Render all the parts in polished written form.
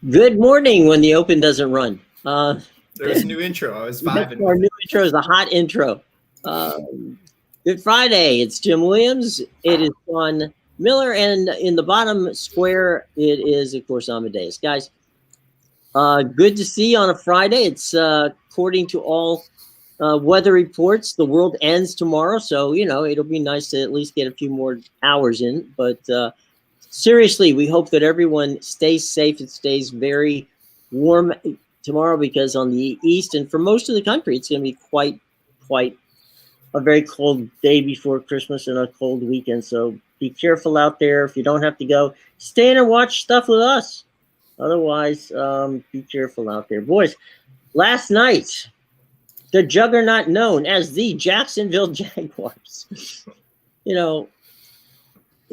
Good morning when the open doesn't run. There's a new intro. I was vibing. Our new intro is a hot intro. Good Friday. It's Jim Williams. It is Sean Miller. And in the bottom square, it is, of course, Amadeus. Guys, good to see you on a Friday. It's according to all weather reports, the world ends tomorrow. So, it'll be nice to at least get a few more hours in. But seriously, we hope that everyone stays safe. It stays very warm tomorrow because on the east and for most of the country, it's going to be quite a very cold day before Christmas and a cold weekend. So be careful out there. If you don't have to go, stay in and watch stuff with us. Otherwise, be careful out there. Boys, last night, the juggernaut known as the Jacksonville Jaguars,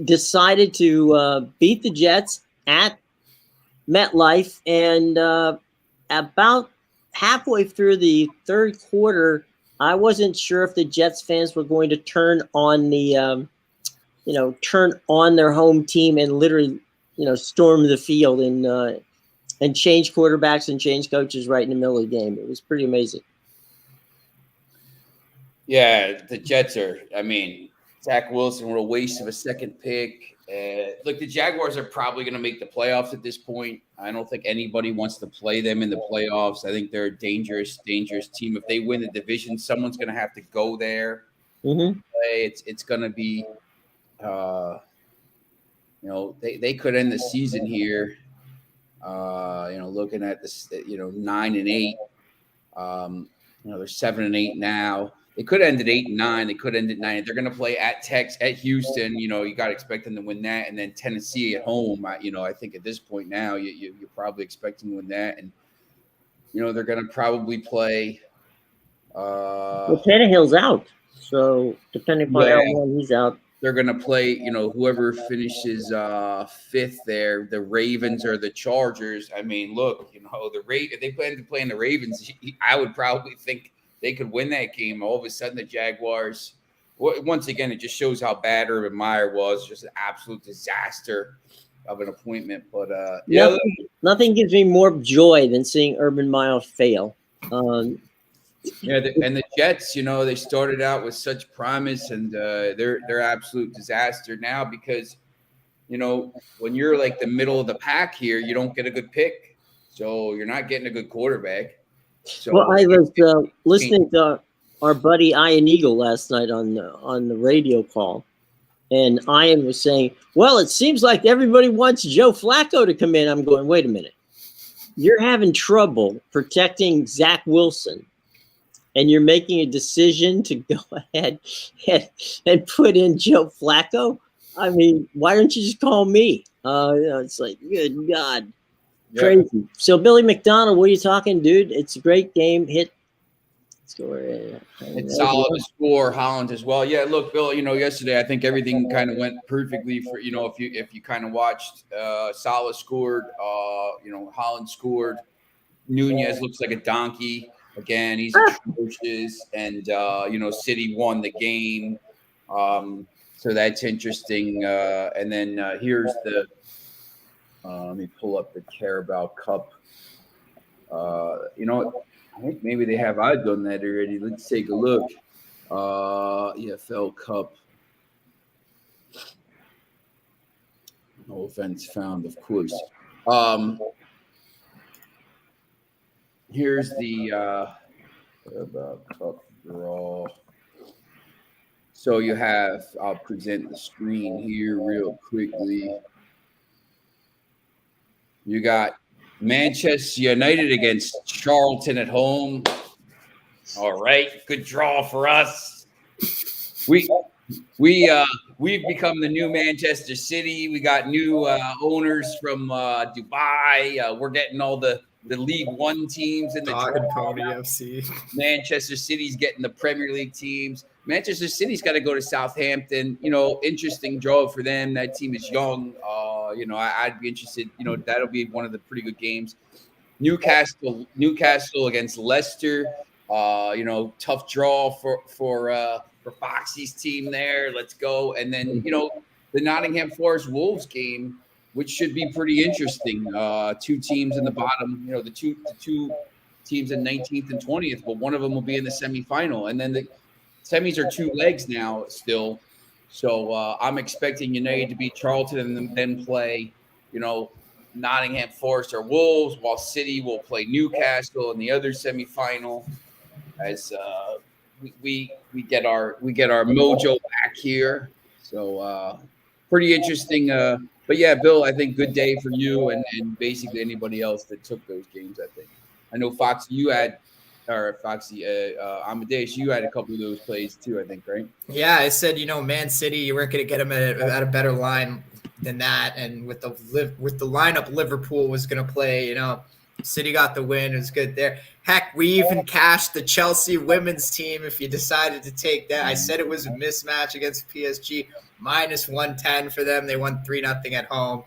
decided to beat the Jets at MetLife, and about halfway through the third quarter, I wasn't sure if the Jets fans were going to turn on their home team and literally, storm the field and change quarterbacks and change coaches right in the middle of the game. It was pretty amazing. Yeah, the Jets are. Zach Wilson were a waste of a second pick. Look, the Jaguars are probably going to make the playoffs at this point. I don't think anybody wants to play them in the playoffs. I think they're a dangerous team. If they win the division, someone's going to have to go there. Mm-hmm. It's going to be, they could end the season here. Looking at this, 9-8. They're 7-8 now. They could end at 8-9. They could end at 9. They're going to play at Houston. You got to expect them to win that, and then Tennessee at home. I think at this point now, you probably expect them to win that, and they're going to probably play. Well, Tannehill's out, so depending upon how long he's out, they're going to play. Whoever finishes fifth there, the Ravens or the Chargers. Look, if they plan to play in the Ravens, I would probably think they could win that game. All of a sudden, the Jaguars, once again, it just shows how bad Urban Meyer was. Just an absolute disaster of an appointment. But nothing gives me more joy than seeing Urban Meyer fail. And the Jets, they started out with such promise, and they're absolute disaster now because, when you're like the middle of the pack here, you don't get a good pick, so you're not getting a good quarterback. So, well, I was listening to our buddy Ian Eagle last night on the radio call, and Ian was saying, well, it seems like everybody wants Joe Flacco to come in. I'm going, wait a minute. You're having trouble protecting Zach Wilson, and you're making a decision to go ahead and put in Joe Flacco? Why don't you just call me? It's like, good God. Crazy. Yeah. So Billy McDonald, what are you talking, dude? It's a great game. Hit score. It's solid score. Holland as well. Yeah, look, Bill. Yesterday I think everything kind of went perfectly for if you kind of watched. Salah scored. Holland scored. Nunez looks like a donkey again. He's atrocious, and City won the game. So that's interesting. And then here's the. Let me pull up the Carabao Cup. I think maybe they have odds on that already. Let's take a look. EFL Cup. No offense found, of course. Here's the Carabao Cup draw. So you have, I'll present the screen here real quickly. You got Manchester United against Charlton at home. All right, good draw for us. We've become the new Manchester City. We got new owners from Dubai. We're getting all the League One teams in the Pony FC. Manchester City's getting the Premier League teams. Manchester City's got to go to Southampton. Interesting draw for them. That team is young. I'd be interested. That'll be one of the pretty good games. Newcastle against Leicester. Tough draw for Foxy's team there. Let's go. And then the Nottingham Forest Wolves game. which should be pretty interesting. Two teams in the bottom, the two teams in 19th and 20th, but one of them will be in the semifinal. And then the semis are 2 legs now still. So I'm expecting United to beat Charlton and then play, Nottingham Forest or Wolves, while City will play Newcastle in the other semifinal. As we get our mojo back here. So pretty interesting. But yeah, Bill, I think good day for you and basically anybody else that took those games. I think I know Foxy, Amadeus, you had a couple of those plays too. I think, right? Yeah, I said, Man City, you weren't going to get them at a better line than that, and with the lineup Liverpool was going to play, City got the win. It was good there. Heck, we even cashed the Chelsea women's team if you decided to take that. I said it was a mismatch against PSG, minus 110 for them. They won 3-0 at home.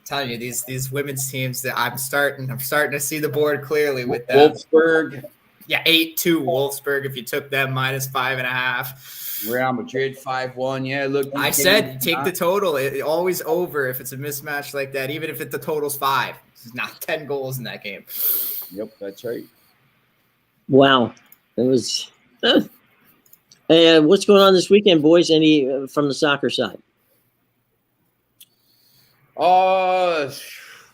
Telling you, these women's teams that I'm starting to see the board clearly with them. Wolfsburg. Yeah, 8-2 Wolfsburg if you took them, minus 5.5. Real Madrid 5-1. Yeah, look. I said take the total. It always over if it's a mismatch like that, even if the total's 5. It's not 10 goals in that game. Yep, that's right. Wow. It was and what's going on this weekend, boys? Any from the soccer side?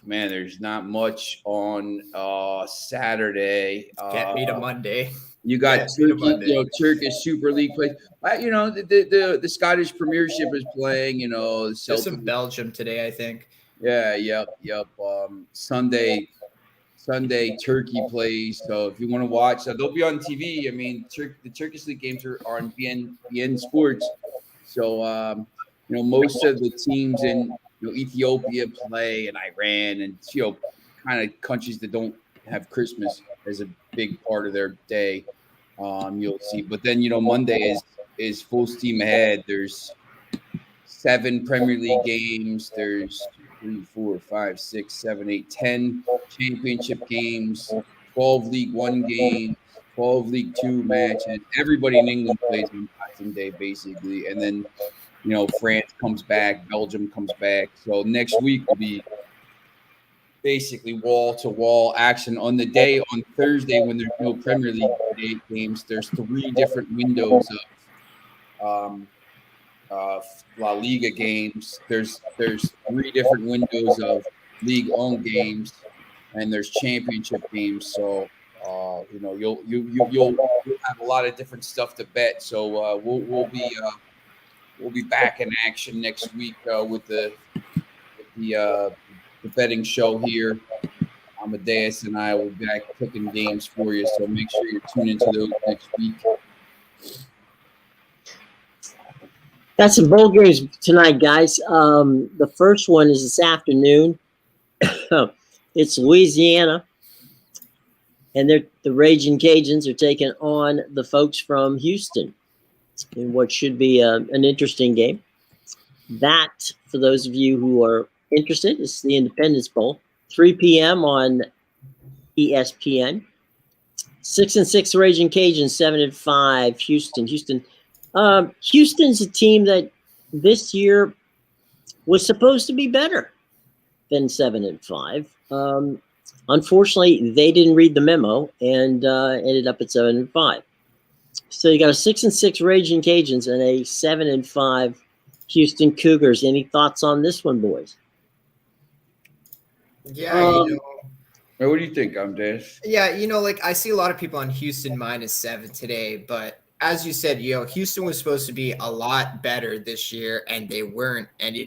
Man, there's not much on Saturday. Get me to Monday. You got Turkish Super League plays. The Scottish Premiership is playing. There's some Belgium today, I think. Yeah, yep. Sunday Turkey plays. So if you want to watch, they'll be on TV. I mean, the Turkish League games are on BN Sports. So most of the teams in Ethiopia play, and Iran, and kind of countries that don't have Christmas as a big part of their day. You'll see, but then Monday is full steam ahead. There's 7 Premier League games. There's 3, 4, 5, 6, 7, 8, 10 championship games, 12 League One games, 12 League Two matches. Everybody in England plays on Boxing Day basically, and then France comes back, Belgium comes back. So next week will be basically wall-to-wall action. On the day on Thursday when there's no Premier League games, there's 3 different windows of La Liga games. There's 3 different windows of League One games, and there's championship games. So you'll have a lot of different stuff to bet. So we'll be back in action next week with the betting show here. Amadeus and I will be back picking games for you, so make sure you tune into those next week. Got some bowl games tonight, guys. The first one is this afternoon. It's Louisiana, and the Raging Cajuns are taking on the folks from Houston in what should be an interesting game. That, for those of you who are interested, is the Independence Bowl, 3 p.m. on ESPN. 6-6 Raging Cajuns, 7-5 Houston. Houston's a team that this year was supposed to be better than 7-5. Unfortunately, they didn't read the memo and ended up at 7-5. So you got a 6-6 Raging Cajuns and a 7-5 Houston Cougars. Any thoughts on this one, boys? Yeah, what do you think, Amadeus? Yeah, I see a lot of people on Houston -7 today, but as you said, Houston was supposed to be a lot better this year, and they weren't. And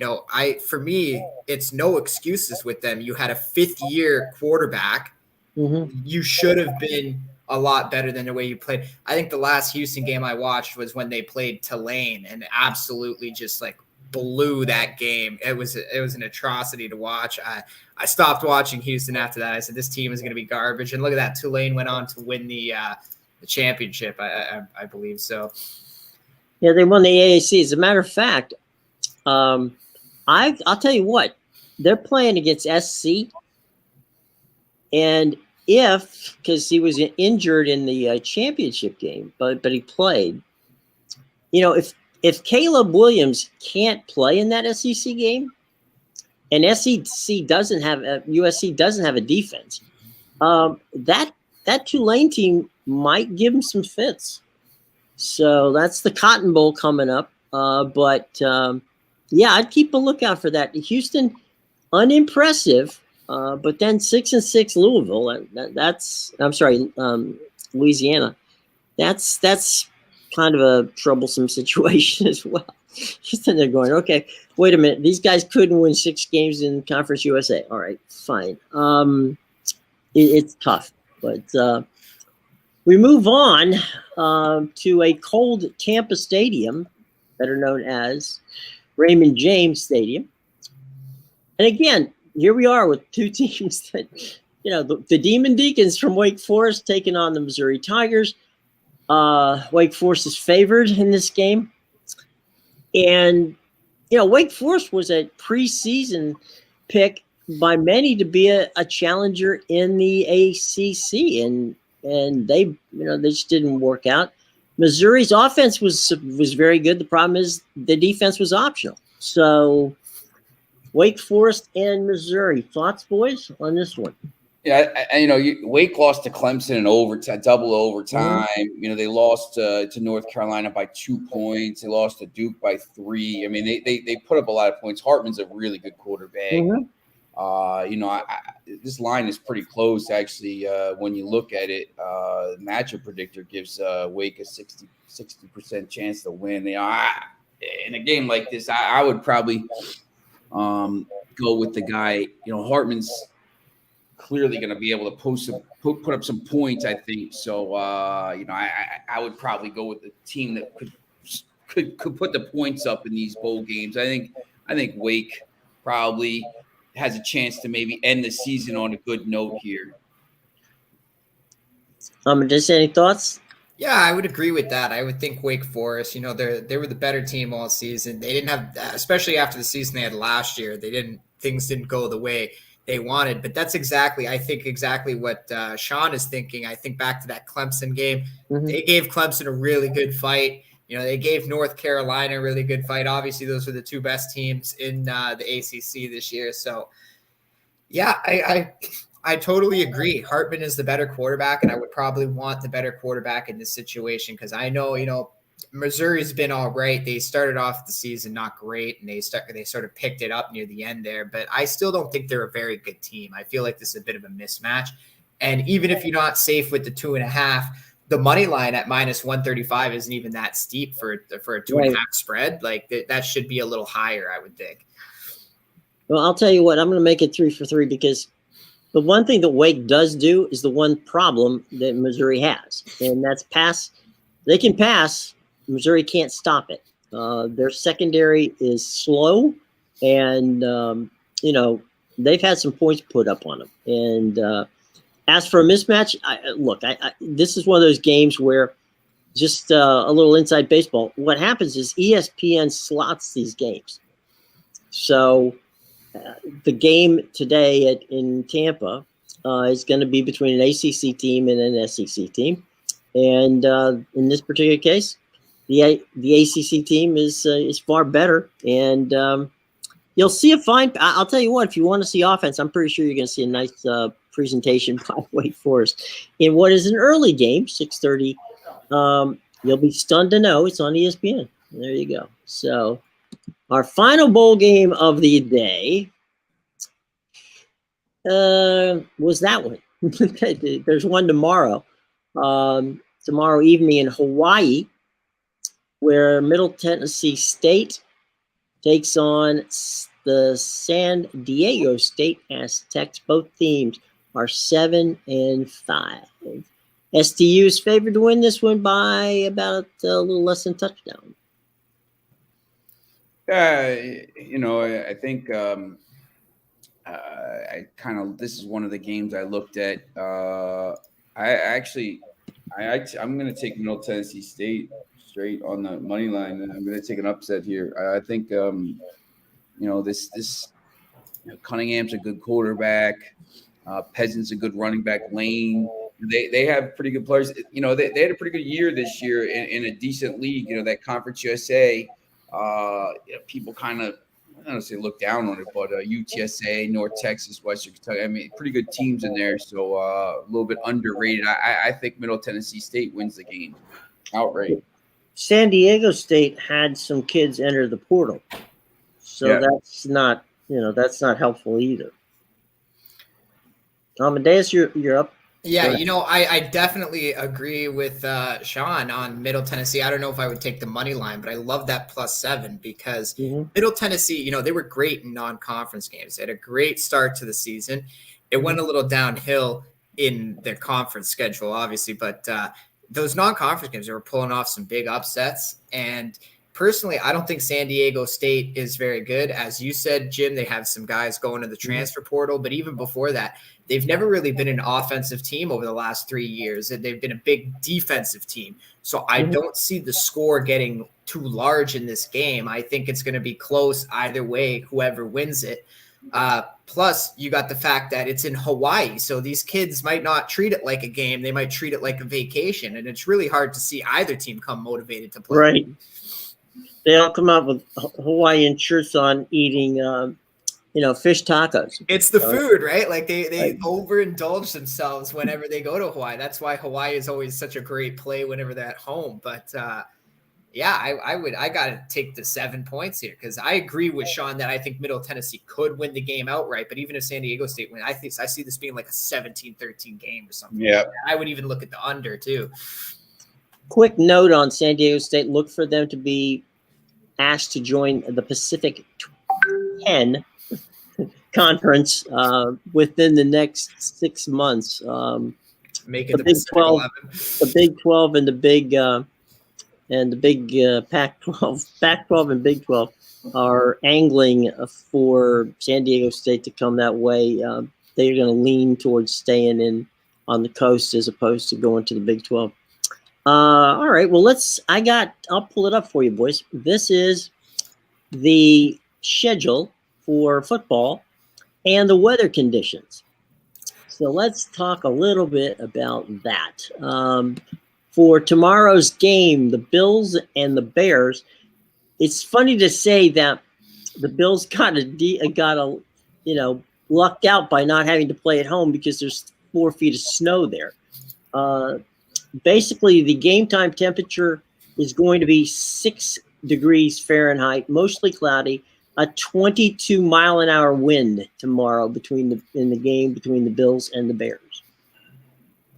for me, it's no excuses with them. You had a 5th-year quarterback. Mm-hmm. You should have been a lot better than the way you played. I think the last Houston game I watched was when they played Tulane and absolutely just blew that game. It was an atrocity to watch. I stopped watching Houston after that. I said, this team is going to be garbage. And look at that. Tulane went on to win the championship, I believe so. Yeah, they won the AAC. As a matter of fact, I'll tell you what, they're playing against SC, and because he was injured in the championship game, but he played. If Caleb Williams can't play in that SEC game, and SEC doesn't have USC doesn't have a defense. That Tulane team might give them some fits. So that's the Cotton Bowl coming up. Yeah, I'd keep a lookout for that. Houston, unimpressive, but then 6-6 Louisville. That's I'm sorry, Louisiana. That's kind of a troublesome situation as well. Houston, they're going, okay, wait a minute. These guys couldn't win 6 games in Conference USA. All right, fine. It's tough, but we move on to a cold Tampa Stadium, better known as Raymond James Stadium. And again, here we are with 2 teams that, the Demon Deacons from Wake Forest taking on the Missouri Tigers. Wake Forest is favored in this game. And, Wake Forest was a preseason pick by many to be a challenger in the ACC. And they just didn't work out. Missouri's offense was very good. The problem is the defense was optional. So Wake Forest and Missouri. Thoughts, boys, on this one? Yeah, Wake lost to Clemson in overtime, double overtime. Mm-hmm. They lost to North Carolina by 2 points. They lost to Duke by 3. I mean, they put up a lot of points. Hartman's a really good quarterback. Mm-hmm. This line is pretty close, actually. When you look at it, matchup predictor gives Wake a 60% chance to win. In a game like this, I would probably go with the guy. Hartman's clearly going to be able to put up some points, I think. So, I would probably go with the team that could put the points up in these bowl games. I think Wake probably has a chance to maybe end the season on a good note here. Just any thoughts? Yeah, I would agree with that. I would think Wake Forest, they were the better team all season. They didn't have, especially after the season they had last year, things didn't go the way they wanted. But that's exactly what Sean is thinking. I think back to that Clemson game. Mm-hmm. They gave Clemson a really good fight. They gave North Carolina a really good fight. Obviously, those are the 2 best teams in the ACC this year. So, yeah, I totally agree. Hartman is the better quarterback, and I would probably want the better quarterback in this situation because I know, Missouri's been all right. They started off the season not great, and they sort of picked it up near the end there. But I still don't think they're a very good team. I feel like this is a bit of a mismatch. And even if you're not safe with the 2.5, the money line at -135 isn't even that steep for a 2.5 spread. Like that should be a little higher, I would think. Well, I'll tell you what, I'm going to make it 3 for 3 because the one thing that Wake does do is the one problem that Missouri has, and that's pass. They can pass. Missouri can't stop it. Their secondary is slow, and they've had some points put up on them. And as for a mismatch, this is one of those games where just a little inside baseball. What happens is ESPN slots these games. So the game today in Tampa is going to be between an ACC team and an SEC team. And in this particular case, the ACC team is far better. And you'll see a fine. I'll tell you what, if you want to see offense, I'm pretty sure you're going to see a nice presentation by Wake Forest in what is an early game, 6:30. You'll be stunned to know it's on ESPN. There you go. So our final bowl game of the day was that one. There's one tomorrow. Tomorrow evening in Hawaii, where Middle Tennessee State takes on the San Diego State Aztecs. Both teams are 7-5. STU is favored to win this one by about a little less than a touchdown. I think this is one of the games I looked at. I'm going to take Middle Tennessee State straight on the money line, and I'm going to take an upset here. I think this Cunningham's a good quarterback. Peasant's a good running back. Lane, they have pretty good players. They had a pretty good year this year in a decent league. That Conference USA. People kind of don't want to say look down on it, but UTSA, North Texas, Western Kentucky. I mean, pretty good teams in there. So a little bit underrated. I think Middle Tennessee State wins the game outright. San Diego State had some kids enter the portal, so that's not helpful either. Amadeus, you're up. Yeah, I definitely agree with Sean on Middle Tennessee. I don't know if I would take the money line, but I love that +7 because Middle Tennessee, they were great in non-conference games. They had a great start to the season. It went a little downhill in their conference schedule, obviously, but those non-conference games, they were pulling off some big upsets. And personally, I don't think San Diego State is very good. As you said, Jim, they have some guys going to the transfer portal, but even before that, they've never really been an offensive team over the last 3 years. They've been a big defensive team. So I don't see the score getting too large in this game. I think it's going to be close either way, whoever wins it. Plus, you got the fact that it's in Hawaii. So these kids might not treat it like a game. They might treat it like a vacation. And it's really hard to see either team come motivated to play. Right. They all come out with Hawaiian shirts on eating fish tacos. It's the food, right? Like they overindulge themselves whenever they go to Hawaii. That's why Hawaii is always such a great play whenever they're at home. But I got to take the 7 points here because I agree with Sean that I think Middle Tennessee could win the game outright. But even if San Diego State win, I see this being like a 17-13 game or something. Yeah, I would even look at the under too. Quick note on San Diego State: look for them to be asked to join the Pacific 10 conference within the next 6 months. Make it the Big 12, 11. The Big 12 and the Big Pac-12, Pac-12 and Big 12 are angling for San Diego State to come that way. They're going to lean towards staying in on the coast as opposed to going to the Big 12. All right. Well, I'll pull it up for you, boys. This is the schedule for football and the weather conditions. So let's talk a little bit about that. For tomorrow's game, the Bills and the Bears, it's funny to say that the Bills lucked out by not having to play at home because there's 4 feet of snow there. Basically, the game time temperature is going to be 6 degrees Fahrenheit, mostly cloudy, a 22-mile-an-hour wind tomorrow between the Bills and the Bears.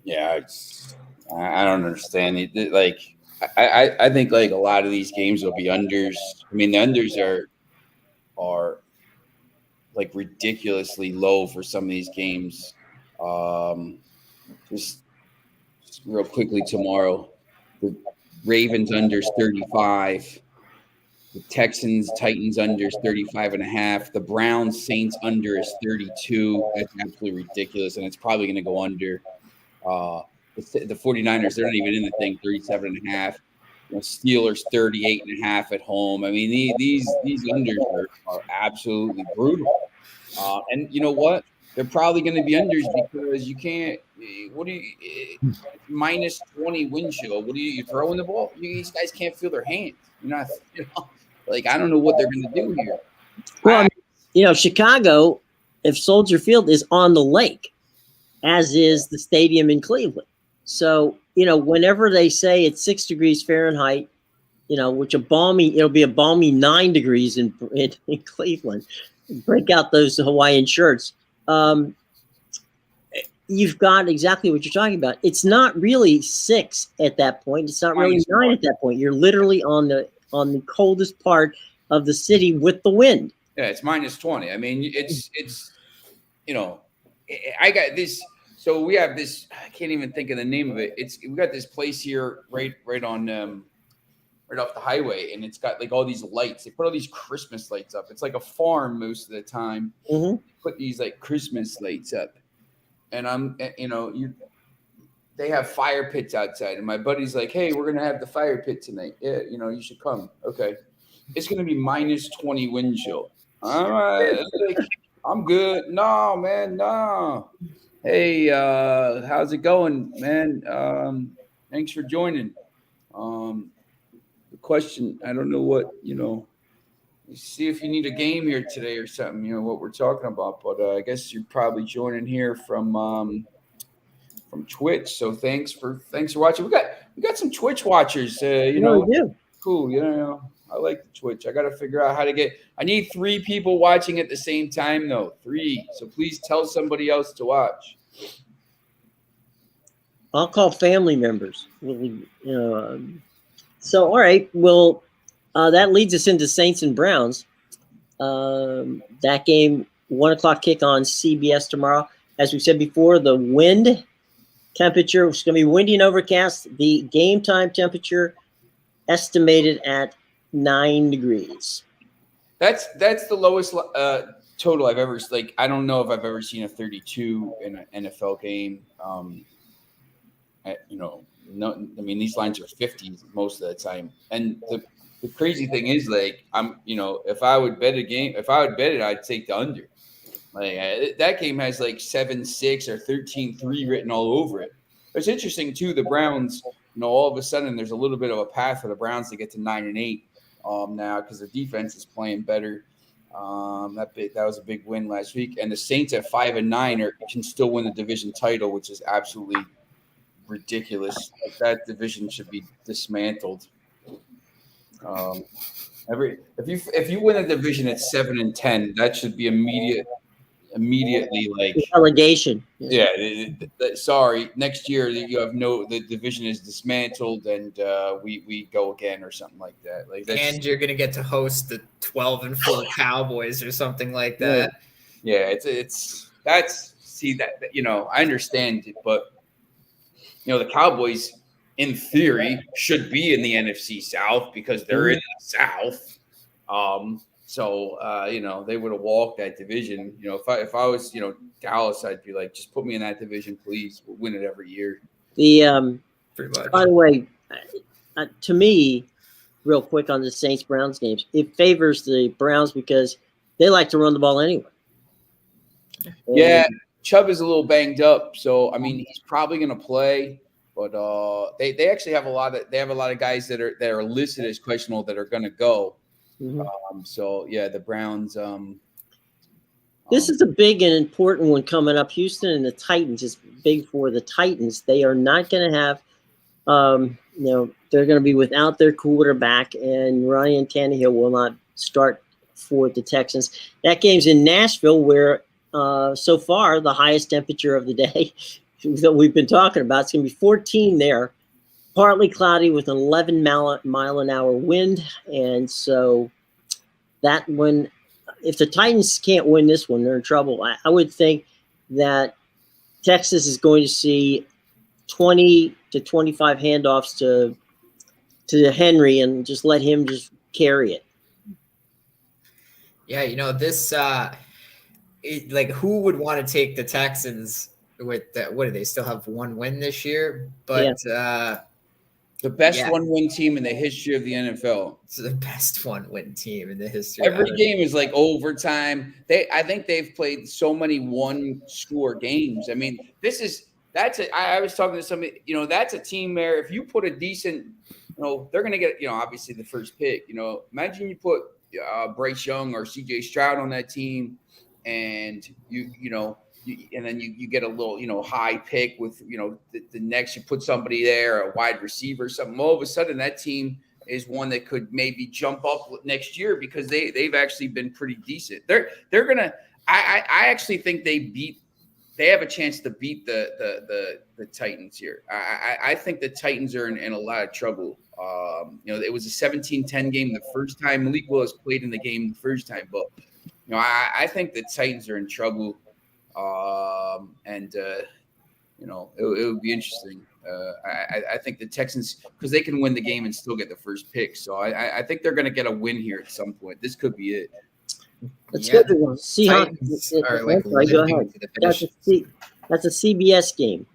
Yeah, I don't understand. I think like a lot of these games will be unders. I mean, the unders are like ridiculously low for some of these games. Just real quickly tomorrow, the Ravens unders 35, the Texans Titans unders 35.5, the Browns Saints under is 32. That's absolutely ridiculous, and it's probably going to go under. The 49ers, they're not even in the thing, 37.5. Steelers 38.5 at home. I mean, these unders are absolutely brutal. And you know what? They're probably going to be unders because you can't. Minus 20 wind chill. You throwing the ball? These guys can't feel their hands. I don't know what they're going to do here. Well, Chicago, if Soldier Field is on the lake, as is the stadium in Cleveland. So, whenever they say it's 6 degrees Fahrenheit, which it'll be a balmy 9 degrees in Cleveland. Break out those Hawaiian shirts. You've got exactly what you're talking about. It's not really 6 at that point. It's not really 9 at that point. You're literally on the coldest part of the city with the wind. Yeah, it's minus 20. I mean, it's I got this. So we have this. I can't even think of the name of it. We got this place here right on right off the highway, and it's got like all these lights. They put all these Christmas lights up. It's like a farm most of the time. Mm-hmm. They put these like Christmas lights up, and they have fire pits outside. And my buddy's like, "Hey, we're gonna have the fire pit tonight. Yeah, you should come." Okay, it's gonna be minus 20 wind chill. All right, I'm good. No, man, no. Hey, how's it going, man? Thanks for joining. The question, I don't know what see if you need a game here today or something. You know what we're talking about, but I guess you're probably joining here from Twitch. So thanks for watching. We got some Twitch watchers. You know, we do. Cool. You know, I like the Twitch. I got to figure out how to get. I need 3 people watching at the same time, though. 3. So please tell somebody else to watch. I'll call family members. So, all right. Well, that leads us into Saints and Browns. That game, 1:00 kick on CBS tomorrow. As we said before, the wind temperature is going to be windy and overcast. The game time temperature estimated at 9 degrees. That's the lowest total I've ever. Like, I don't know if I've ever seen a 32 in an NFL game. No, I mean, these lines are 50s most of the time. And the crazy thing is, like, if I would bet it, I'd take the under. Like, that game has like 7-6 or 13-3 written all over it. It's interesting too. The Browns, all of a sudden there's a little bit of a path for the Browns to get to 9-8 now because the defense is playing better. That was a big win last week, and the Saints at 5-9 can still win the division title, which is absolutely ridiculous. Like, that division should be dismantled. If you win a division at 7-10, that should be immediately like relegation. Yeah. Sorry, next year the division is dismantled and we go again or something like that. Like, and you're gonna get to host the 12-4 Cowboys or something like that. Yeah, I understand it, but the Cowboys in theory should be in the NFC South because they're in the South. So they would have walked that division. If I was Dallas, I'd be like, just put me in that division, please. We'll win it every year. Pretty much. By the way, to me, real quick on the Saints Browns games, it favors the Browns because they like to run the ball anyway. Yeah, Chubb is a little banged up, so I mean he's probably going to play. But they actually have a lot of guys that are listed as questionable that are going to go. Mm-hmm. So yeah, the Browns. This is a big and important one coming up. Houston and the Titans is big for the Titans. They are not going to have, they're going to be without their quarterback, and Ryan Tannehill will not start for the Texans. That game's in Nashville, where so far the highest temperature of the day that we've been talking about. It's going to be 14 there, partly cloudy with an 11 mile an hour wind. And so that one, if the Titans can't win this one, they're in trouble. I would think that Texas is going to see 20 to 25 handoffs to Henry and just let him just carry it. Yeah, this who would want to take the Texans with that? What do they still have one win this year? But the best one-win team in the history of the NFL. It's the best one-win team in the history. Every game is like overtime. I think they've played so many one-score games. I mean, I was talking to somebody. That's a team where if you put a decent, they're going to get, obviously the first pick. Imagine you put Bryce Young or C.J. Stroud on that team, and and then you get a little, high pick with, the next you put somebody there, a wide receiver, something. All of a sudden, that team is one that could maybe jump up next year because they've actually been pretty decent. They're gonna. I actually think they have a chance to beat the Titans here. I think the Titans are in a lot of trouble. It was a 17-10 game the first time. Malik Willis played in the game the first time, but I think the Titans are in trouble. It would be interesting. I think the Texans, because they can win the game and still get the first pick. So I think they're going to get a win here at some point. This could be it. Let's go to one. Seahawks. Go ahead. That's a CBS game.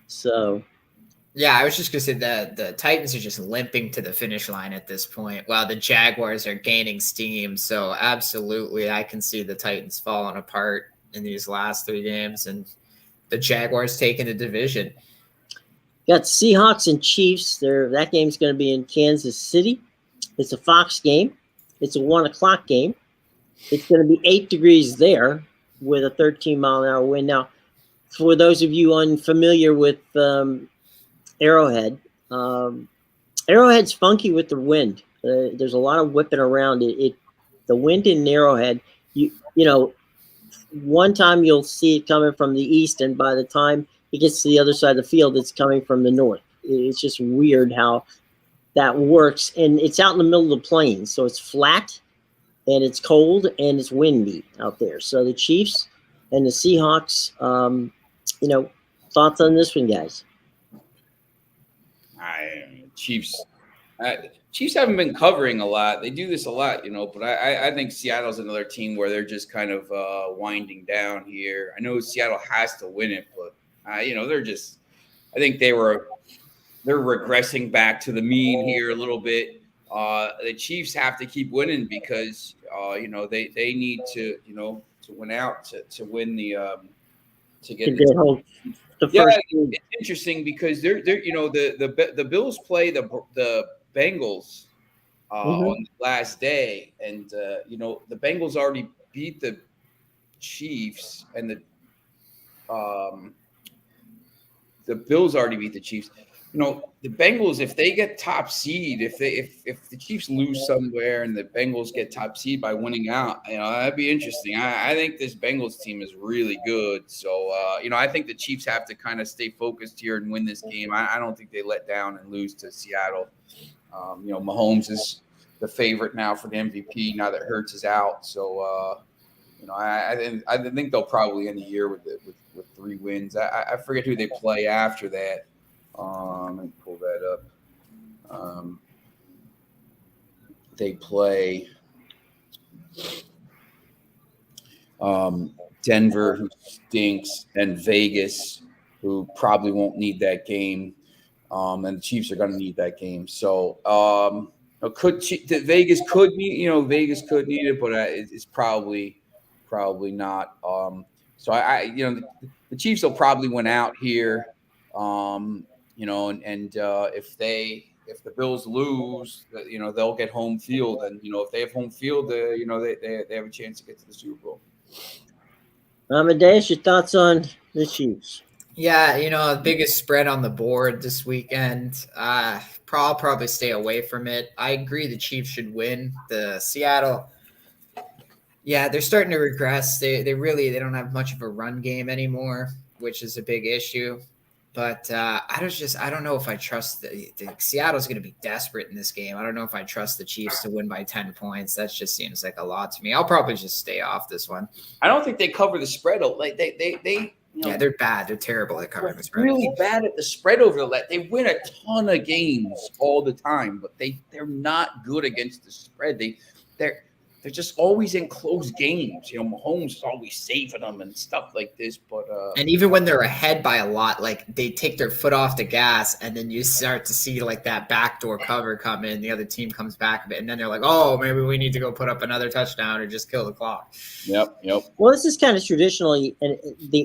So. Yeah, I was just going to say that the Titans are just limping to the finish line at this point, while the Jaguars are gaining steam. So absolutely, I can see the Titans falling apart in these last 3 games, and the Jaguars taking the division. Got Seahawks and Chiefs. That game's going to be in Kansas City. It's a Fox game. It's a 1:00 game. It's going to be 8 degrees there with a 13-mile-an-hour wind. Now, for those of you unfamiliar with Arrowhead, Arrowhead's funky with the wind. There's a lot of whipping around. The wind in Arrowhead, you know, one time you'll see it coming from the east, and by the time it gets to the other side of the field, it's coming from the north. It's just weird how that works. And it's out in the middle of the plains, so it's flat, and it's cold, and it's windy out there. So the Chiefs and the Seahawks, thoughts on this one, guys? Chiefs haven't been covering a lot. They do this a lot, but I think Seattle's another team where they're just kind of winding down here. I know Seattle has to win it, but they're just. I think they're regressing back to the mean here a little bit. The Chiefs have to keep winning because they need to to win out to win the to get the it's interesting because they're the Bills play the Bengals on the last day, and the Bengals already beat the Chiefs, and the Bills already beat the Chiefs. The Bengals, if they get top seed, if the Chiefs lose somewhere and the Bengals get top seed by winning out, that'd be interesting. I think this Bengals team is really good. So, I think the Chiefs have to kind of stay focused here and win this game. I don't think they let down and lose to Seattle. Mahomes is the favorite now for the MVP now that Hurts is out. So, I think they'll probably end the year with 3 wins. I forget who they play after that. Let me pull that up. They play Denver, who stinks, and Vegas, who probably won't need that game. And the Chiefs are going to need that game. So Vegas could need it, but it's probably not. So the Chiefs will probably win out here. If the Bills lose, they'll get home field, and if they have home field, they have a chance to get to the Super Bowl. Amadeus, your thoughts on the Chiefs? Yeah, the biggest spread on the board this weekend. I'll probably stay away from it. I agree the Chiefs should win. The Seattle, yeah, they're starting to regress. They don't have much of a run game anymore, which is a big issue. But I don't know if I trust the Seattle's going to be desperate in this game. I don't know if I trust the Chiefs to win by 10 points. That just seems like a lot to me. I'll probably just stay off this one. I don't think they cover the spread. Like they they're bad. They're terrible at covering the spread. Really bad at the spread over the. They win a ton of games all the time, but they're not good against the spread. They're just always in close games. Mahomes is always saving them and stuff like this. But and even when they're ahead by a lot, like they take their foot off the gas, and then you start to see like that backdoor cover come in. The other team comes back a bit, and then they're like, "Oh, maybe we need to go put up another touchdown or just kill the clock." Yep. Well, this is kind of traditionally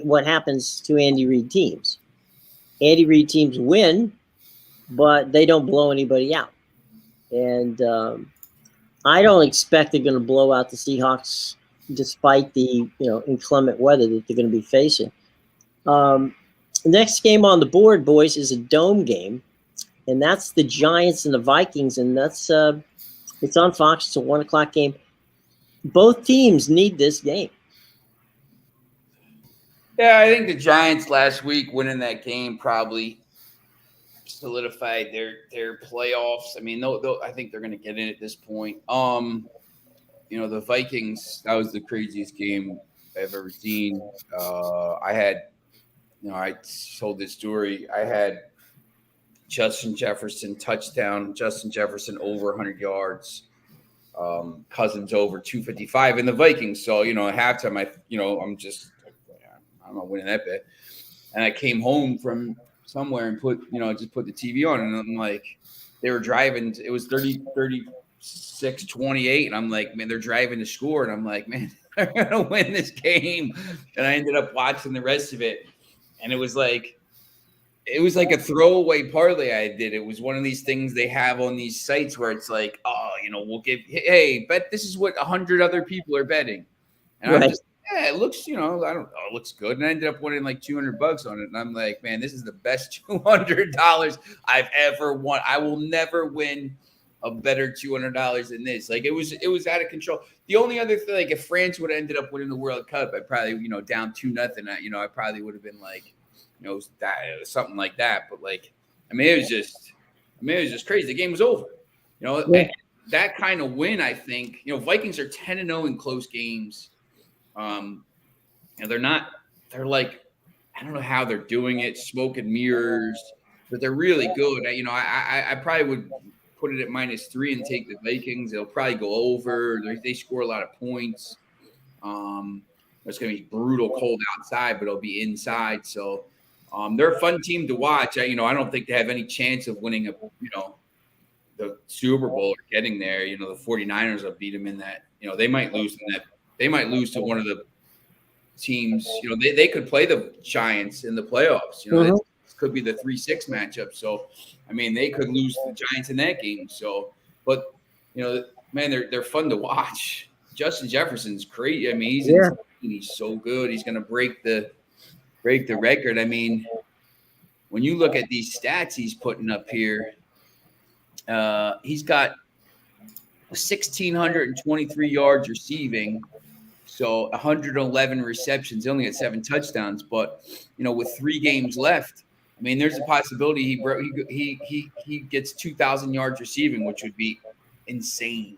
what happens to Andy Reid teams. Andy Reid teams win, but they don't blow anybody out, and I don't expect they're going to blow out the Seahawks despite the inclement weather that they're going to be facing. The next game on the board, boys, is a dome game, and that's the Giants and the Vikings, and that's it's on Fox. It's a 1:00 game. Both teams need this game. Yeah, I think the Giants last week winning that game probably solidified their playoffs. I mean, I think they're going to get in at this point. The Vikings, that was the craziest game I've ever seen. I told this story. I had Justin Jefferson touchdown, Justin Jefferson over 100 yards, Cousins over 255 in the Vikings. So, at halftime, I'm not winning that bet. And I came home from somewhere and put the TV on, and I'm like, they were driving. It was 36-28, and I'm like, man, they're driving to score, and I'm like, man, they're gonna win this game. And I ended up watching the rest of it, and it was like, it was like a throwaway parlay I did. It was one of these things they have on these sites where it's like, oh, we'll give, hey, bet this is what 100 other people are betting. And I'm just, yeah, it looks, I don't know, it looks good. And I ended up winning like $200 on it. And I'm like, man, this is the best $200 I've ever won. I will never win a better $200 than this. Like it was out of control. The only other thing, like if France would have ended up winning the World Cup, I'd probably, down 2-0. I probably would have been like, something like that. But like, it was just crazy. The game was over. That kind of win, I think, Vikings are 10-0 in close games. They're like, I don't know how they're doing it, smoke and mirrors, but they're really good. I probably would put it at -3 and take the Vikings. They'll probably go over. They score a lot of points. It's going to be brutal cold outside, but it'll be inside. So they're a fun team to watch. I don't think they have any chance of winning the Super Bowl or getting there. The 49ers will beat them in that. They might lose in that. They might lose to one of the teams. They could play the Giants in the playoffs. This could be the 3-6 matchup. So, they could lose to the Giants in that game. So, but man, they're fun to watch. Justin Jefferson's crazy. He's so good. He's going to break the record. When you look at these stats he's putting up here, he's got 1,623 yards receiving. So 111 receptions, only had 7 touchdowns. But, with 3 games left, there's a possibility he gets 2,000 yards receiving, which would be insane.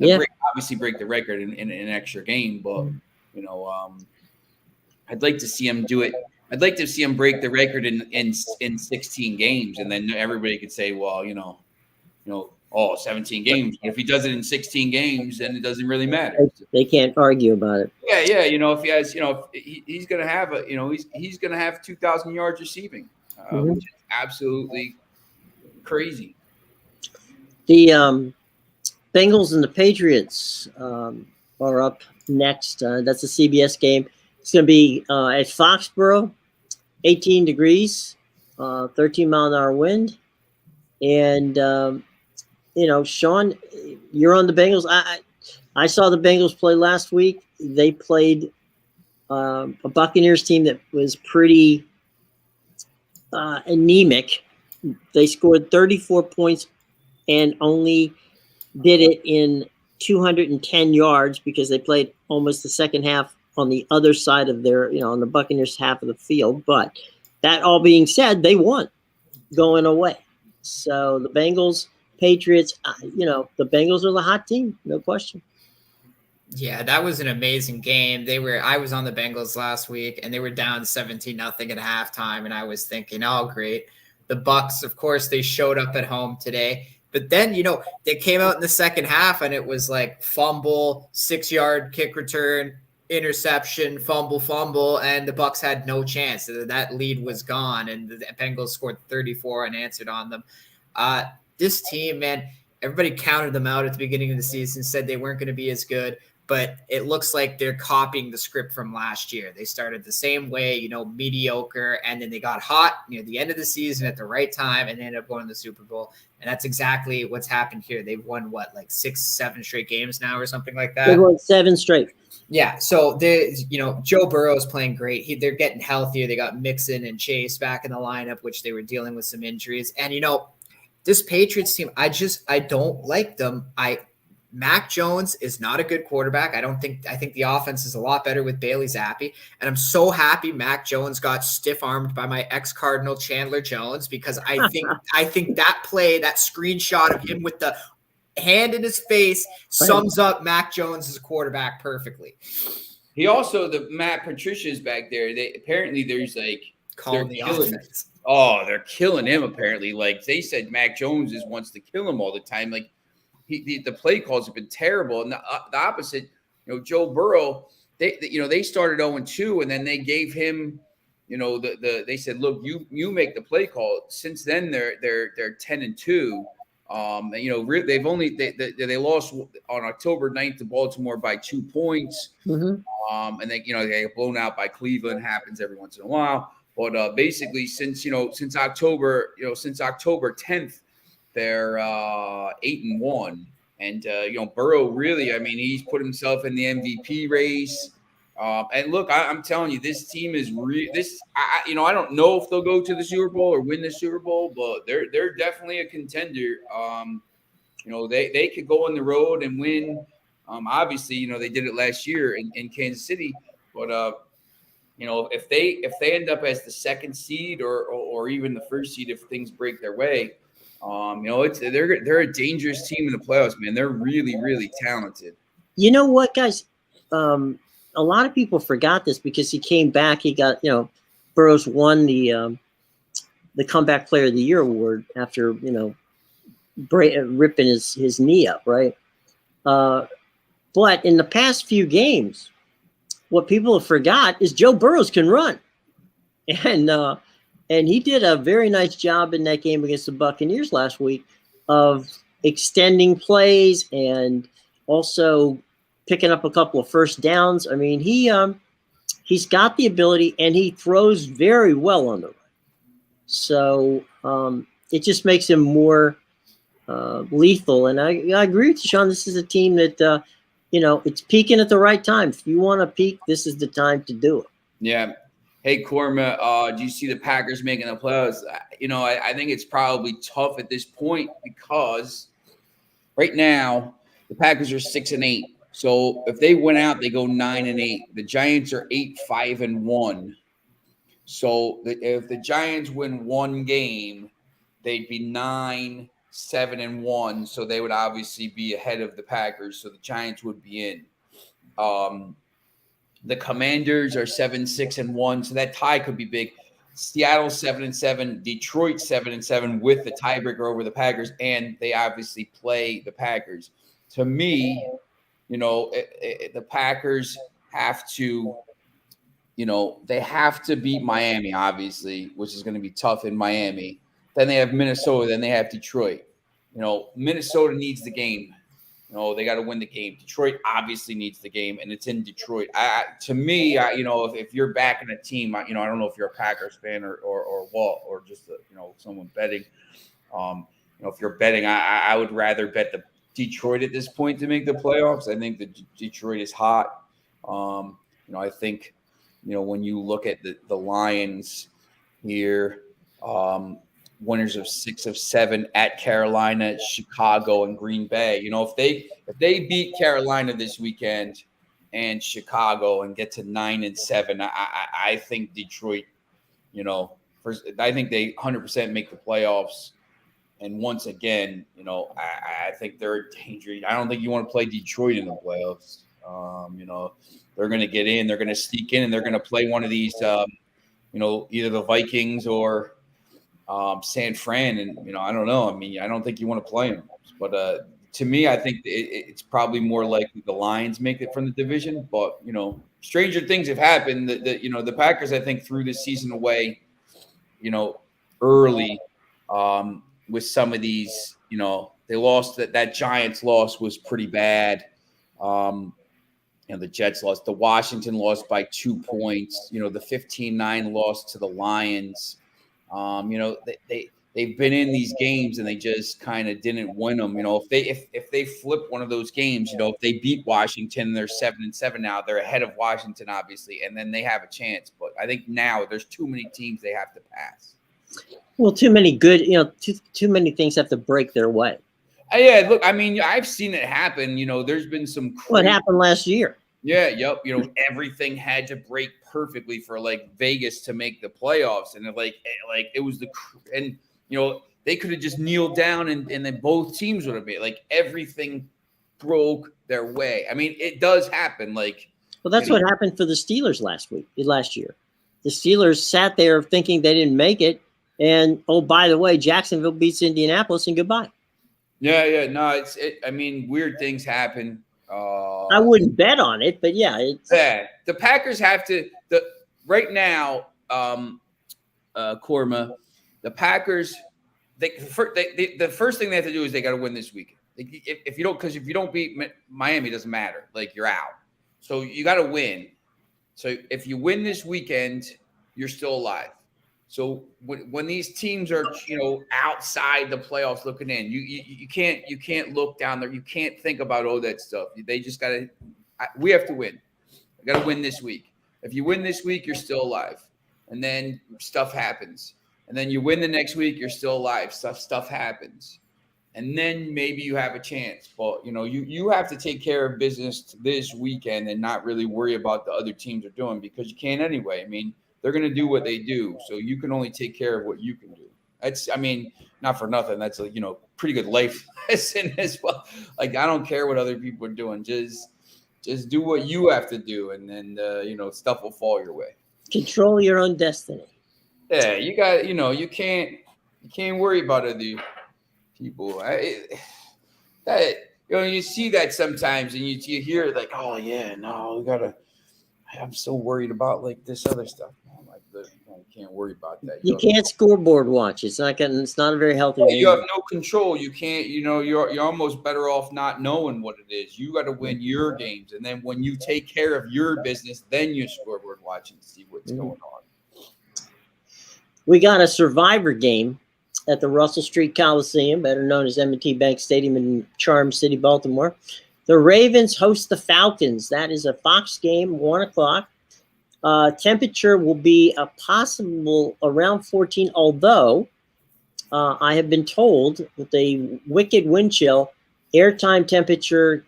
Obviously break the record in an extra game, but I'd like to see him do it. I'd like to see him break the record in 16 games, and then everybody could say, well, 17 games. But if he does it in 16 games, then it doesn't really matter. They can't argue about it. Yeah. If he has, he's going to have he's going to have 2,000 yards receiving, which is absolutely crazy. The Bengals and the Patriots are up next. That's a CBS game. It's going to be at Foxborough, 18 degrees, 13-mile-an-hour wind, and Sean, you're on the Bengals. I saw the Bengals play last week. They played a Buccaneers team that was pretty anemic. They scored 34 points and only did it in 210 yards because they played almost the second half on the other side of their, on the Buccaneers half of the field. But that all being said, they won going away. So the Bengals, Patriots, the Bengals are the hot team, no question. Yeah, that was an amazing game. I was on the Bengals last week, and they were down 17-0 at halftime, and I was thinking, oh, great. The Bucs, of course, they showed up at home today. But then, they came out in the second half, and it was like fumble, 6-yard kick return, interception, fumble, and the Bucs had no chance. That lead was gone, and the Bengals scored 34 and answered on them. This team, man, everybody counted them out at the beginning of the season, said they weren't going to be as good, but it looks like they're copying the script from last year. They started the same way, mediocre, and then they got hot near the end of the season at the right time, and they ended up going to the Super Bowl. And that's exactly what's happened here. They've won, 6-7 straight games now or something like that? They won 7 straight. Yeah, so Joe Burrow is playing great. They're getting healthier. They got Mixon and Chase back in the lineup, which they were dealing with some injuries. And, this Patriots team, I don't like them. Mac Jones is not a good quarterback. I think the offense is a lot better with Bailey Zappi. And I'm so happy Mac Jones got stiff-armed by my ex-Cardinal Chandler Jones, because I think that play, that screenshot of him with the hand in his face sums up Mac Jones as a quarterback perfectly. He also, the Matt Patricia's back there. There's calling the offense. Oh, they're killing him apparently. Like they said, Mac Jones wants to kill him all the time. Like the play calls have been terrible. And the opposite, Joe Burrow, they started 0-2, and then they gave him, they said, look, you make the play call. Since then they're 10-2. They've only they lost on October 9th to Baltimore by 2 points. And they get blown out by Cleveland. Happens every once in a while. But basically, since October 10th, they're 8-1. And Burrow really, I mean, he's put himself in the MVP race. And look, I'm telling you, this team is I don't know if they'll go to the Super Bowl or win the Super Bowl, but they're definitely a contender. They could go on the road and win. Obviously, they did it last year in Kansas City, but if they end up as the second seed or even the first seed if things break their way, they're a dangerous team in the playoffs, man. They're really, really talented. You know what, guys? A lot of people forgot this because he came back. He got, Burrows won the Comeback Player of the Year award after, ripping his knee up, right? But in the past few games, what people have forgot is Joe Burrows can run. And he did a very nice job in that game against the Buccaneers last week of extending plays and also picking up a couple of first downs. I mean, he's got the ability and he throws very well on the run. So it just makes him more lethal. And I agree with you, Sean. This is a team that, it's peaking at the right time. If you want to peak, this is the time to do it. Yeah. Hey, Korma, do you see the Packers making the playoffs? I think it's probably tough at this point because right now the Packers are 6-8. So if they win out, they go 9-8. The Giants are 8-5-1. So if the Giants win one game, they'd be 9-7-1. So they would obviously be ahead of the Packers. So the Giants would be in. The Commanders are 7-6-1, so that tie could be big. Seattle 7-7, Detroit 7-7 with the tiebreaker over the Packers, and they obviously play the Packers. To me, the Packers have to, they have to beat Miami, obviously, which is going to be tough in Miami. Then they have Minnesota, then they have Detroit. Minnesota needs the game. They got to win the game. Detroit obviously needs the game, and it's in Detroit. To me, if you're backing a team, I don't know if you're a Packers fan or what, or just someone betting. If you're betting, I would rather bet the Detroit at this point to make the playoffs. I think the Detroit is hot. I think when you look at the Lions here. Winners of 6 of 7 at Carolina, Chicago, and Green Bay. If they beat Carolina this weekend and Chicago and get to 9-7, I think Detroit, I think they 100% make the playoffs. And once again, I think they're a danger. I don't think you want to play Detroit in the playoffs. They're going to get in, they're going to sneak in, and they're going to play one of these, either the Vikings or San Fran, and I don't know. I mean, I don't think you want to play them, but to me, I think it's probably more likely the Lions make it from the division. But stranger things have happened. The Packers, I think, threw this season away, early with some of these. They lost that Giants loss was pretty bad. The Jets lost. The Washington lost by 2 points. The 15-9 loss to the Lions. They've been in these games and they just kind of didn't win them. If they flip one of those games, if they beat Washington, they're 7-7 now. They're ahead of Washington, obviously, and then they have a chance. But I think now there's too many teams they have to pass. Well, too many good, too many things have to break their way. Yeah, look, I mean, I've seen it happen. There's been some. What happened last year? Yeah, yep. Everything had to break perfectly for Vegas to make the playoffs, and it was they could have just kneeled down and then both teams would have been everything broke their way. I mean, it does happen. Well, that's what happened for the Steelers last year. The Steelers sat there thinking they didn't make it, and oh, by the way, Jacksonville beats Indianapolis, and goodbye. Yeah, no, I mean, weird things happen. I wouldn't bet on it, but yeah. The Packers have to right now, Korma, the Packers, the first thing they have to do is they got to win this weekend. If you don't beat Miami, it doesn't matter. You're out. So you got to win. So if you win this weekend, you're still alive. So when these teams are, outside the playoffs looking in, you can't look down there. You can't think about all that stuff. They just got to. We have to win. I got to win this week. If you win this week, you're still alive, and then stuff happens. And then you win the next week, you're still alive. Stuff happens, and then maybe you have a chance. But you have to take care of business this weekend and not really worry about the other teams are doing, because you can't anyway. I mean, they're going to do what they do. So you can only take care of what you can do. That's, not for nothing. That's a, pretty good life lesson as well. Like, I don't care what other people are doing. Just do what you have to do. And then, stuff will fall your way. Control your own destiny. Yeah. You got, you can't worry about other people. You see that sometimes and you hear it like, oh yeah, no, I'm so worried about like this other stuff. You can't worry about that. You can't scoreboard watch. It's not a very healthy game. You have no control. You can't, you're almost better off not knowing what it is. You got to win your games. And then when you take care of your business, then you scoreboard watch and see what's going on. We got a survivor game at the Russell Street Coliseum, better known as M&T Bank Stadium in Charm City, Baltimore. The Ravens host the Falcons. That is a Fox game, 1:00. Temperature will be a possible around 14, although I have been told with a wicked wind chill, game time temperature,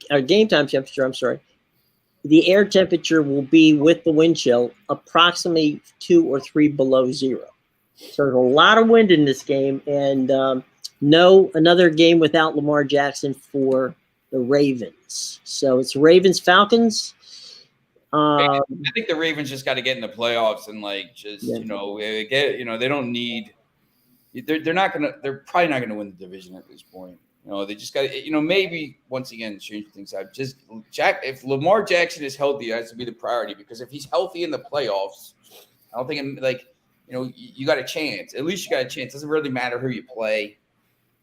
the air temperature will be with the wind chill approximately 2 or 3 below zero. So there's a lot of wind in this game, and another game without Lamar Jackson for the Ravens. So it's Ravens-Falcons. I think the Ravens just got to get in the playoffs and they don't need. They're probably not gonna win the division at this point. They just got to, maybe once again change things out. If Lamar Jackson is healthy, that has to be the priority, because if he's healthy in the playoffs, I don't think you got a chance. At least you got a chance. It doesn't really matter who you play.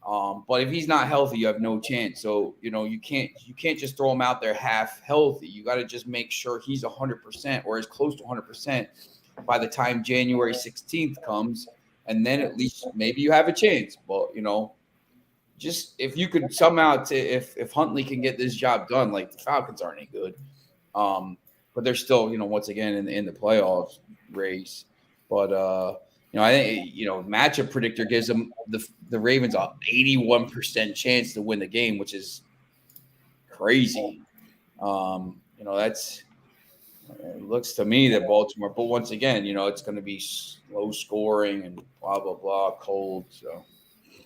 But if he's not healthy, you have no chance. So, you can't just throw him out there half healthy. You got to just make sure he's 100% or as close to 100% by the time January 16th comes. And then at least maybe you have a chance. But, just if you could somehow if Huntley can get this job done, like the Falcons aren't any good. But they're still, once again in the playoffs race. But, I think, matchup predictor gives them the Ravens an 81% chance to win the game, which is crazy. It looks to me that Baltimore, but once again, it's going to be low scoring and blah, blah, blah, cold. So,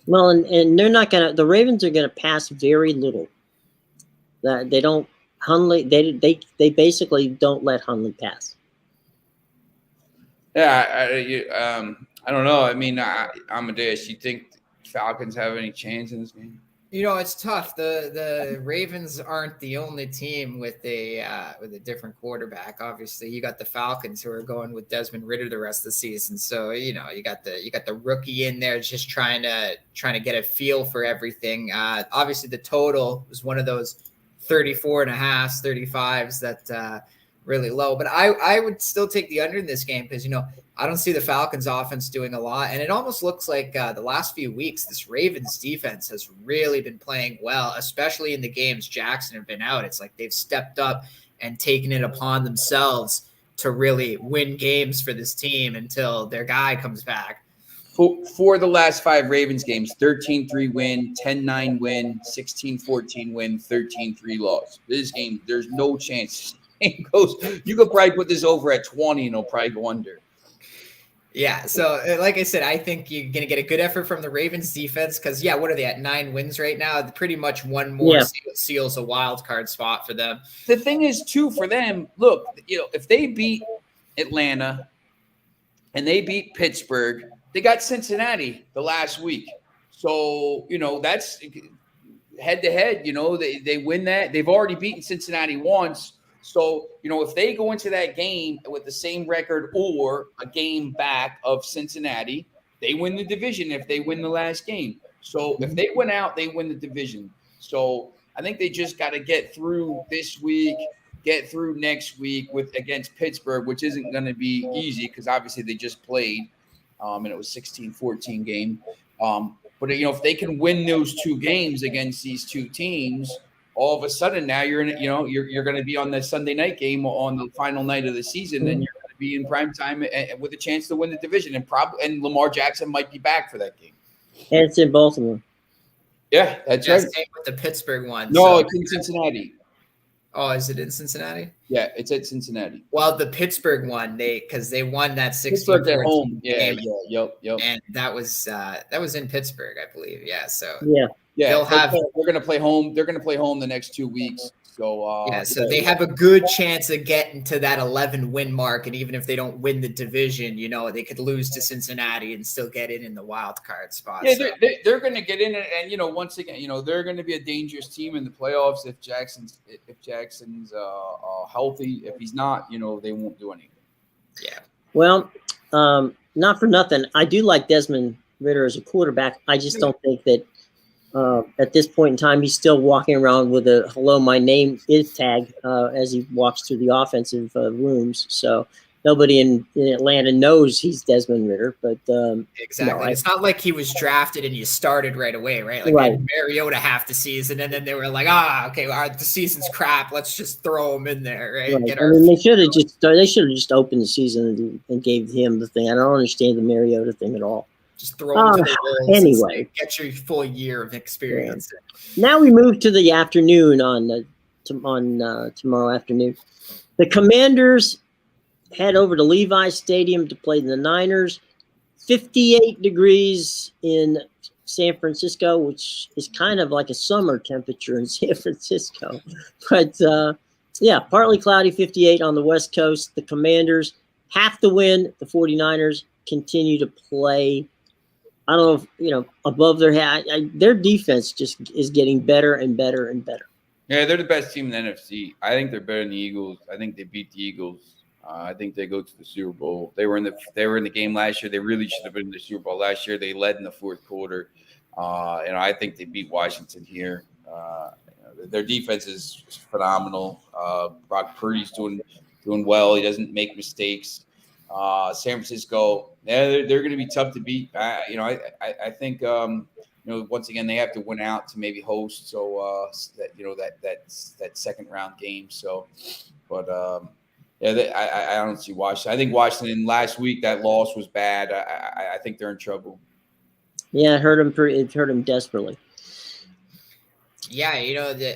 well, and they're not going to, the Ravens are going to pass very little. They don't, Hundley, they basically don't let Hundley pass. Yeah, I don't know. Amadeus, you think Falcons have any chance in this game? It's tough. The Ravens aren't the only team with a different quarterback. Obviously, you got the Falcons, who are going with Desmond Ridder the rest of the season. So you got the rookie in there just trying to get a feel for everything. Obviously, the total was one of those 34.5, 35s that really low. But I would still take the under in this game because I don't see the Falcons offense doing a lot. And it almost looks like the last few weeks, this Ravens defense has really been playing well, especially in the games Jackson have been out. It's like they've stepped up and taken it upon themselves to really win games for this team until their guy comes back. For the last 5 Ravens games, 13-3 win, 10-9 win, 16-14 win, 13-3 loss. This game, there's no chance. You could probably put this over at 20 and it'll probably go under. Yeah, so like I said, I think you're going to get a good effort from the Ravens defense because, what are they at, 9 wins right now? Pretty much one more seals a wild card spot for them. The thing is, too, for them, look, if they beat Atlanta and they beat Pittsburgh, they got Cincinnati the last week. So, that's head-to-head, they win that. They've already beaten Cincinnati once. So, if they go into that game with the same record or a game back of Cincinnati, they win the division if they win the last game. So, if they win out, they win the division. So, I think they just got to get through this week, get through next week against Pittsburgh, which isn't going to be easy because obviously they just played. and it was 16-14 game. But if they can win those 2 games against these 2 teams, all of a sudden now you're in. You're going to be on the Sunday night game on the final night of the season, and you're going to be in prime time with a chance to win the division, and Lamar Jackson might be back for that game. And it's in Baltimore. Yeah, that's right. Same with the Pittsburgh one. No, it's in Cincinnati. Oh, is it in Cincinnati? Yeah, it's at Cincinnati. Well, the Pittsburgh one, because they won that 16 at home. Yeah, yep. And that was in Pittsburgh, I believe. Yeah, so yeah, they're going to play home. They're going to play home the next 2 weeks. So so they have a good chance of getting to that 11 win mark, and even if they don't win the division, they could lose to Cincinnati and still get in the wild card spot. Yeah, they're going to get in, and once again, they're going to be a dangerous team in the playoffs if Jackson's healthy. If he's not, they won't do anything. Yeah. Well, not for nothing, I do like Desmond Ridder as a quarterback. I just don't think that. At this point in time, he's still walking around with a "Hello, my name is" tag as he walks through the offensive rooms. So nobody in Atlanta knows he's Desmond Ridder. But exactly, it's not like he was drafted and you started right away, right? Like right. Mariota half the season, and then they were like, okay, the season's crap. Let's just throw him in there, right? They should have just opened the season and gave him the thing. I don't understand the Mariota thing at all. Just throw them to the wolves. Anyway, get your full year of experience. Yeah. Now we move to the afternoon on tomorrow afternoon. The Commanders head over to Levi's Stadium to play the Niners. 58 degrees in San Francisco, which is kind of like a summer temperature in San Francisco. But partly cloudy, 58 on the West Coast. The Commanders have to win. The 49ers continue to play. I don't know if, above their head. Their defense just is getting better and better and better. Yeah, they're the best team in the NFC. I think they're better than the Eagles. I think they beat the Eagles. I think they go to the Super Bowl. They were in the game last year. They really should have been in the Super Bowl last year. They led in the fourth quarter. I think they beat Washington here. Their defense is phenomenal. Brock Purdy's doing well. He doesn't make mistakes. San Francisco, they're going to be tough to beat. I think once again they have to win out to maybe host. So that second round game. So, but I don't see Washington. I think Washington last week that loss was bad. I think they're in trouble. Yeah, it hurt him desperately. Yeah,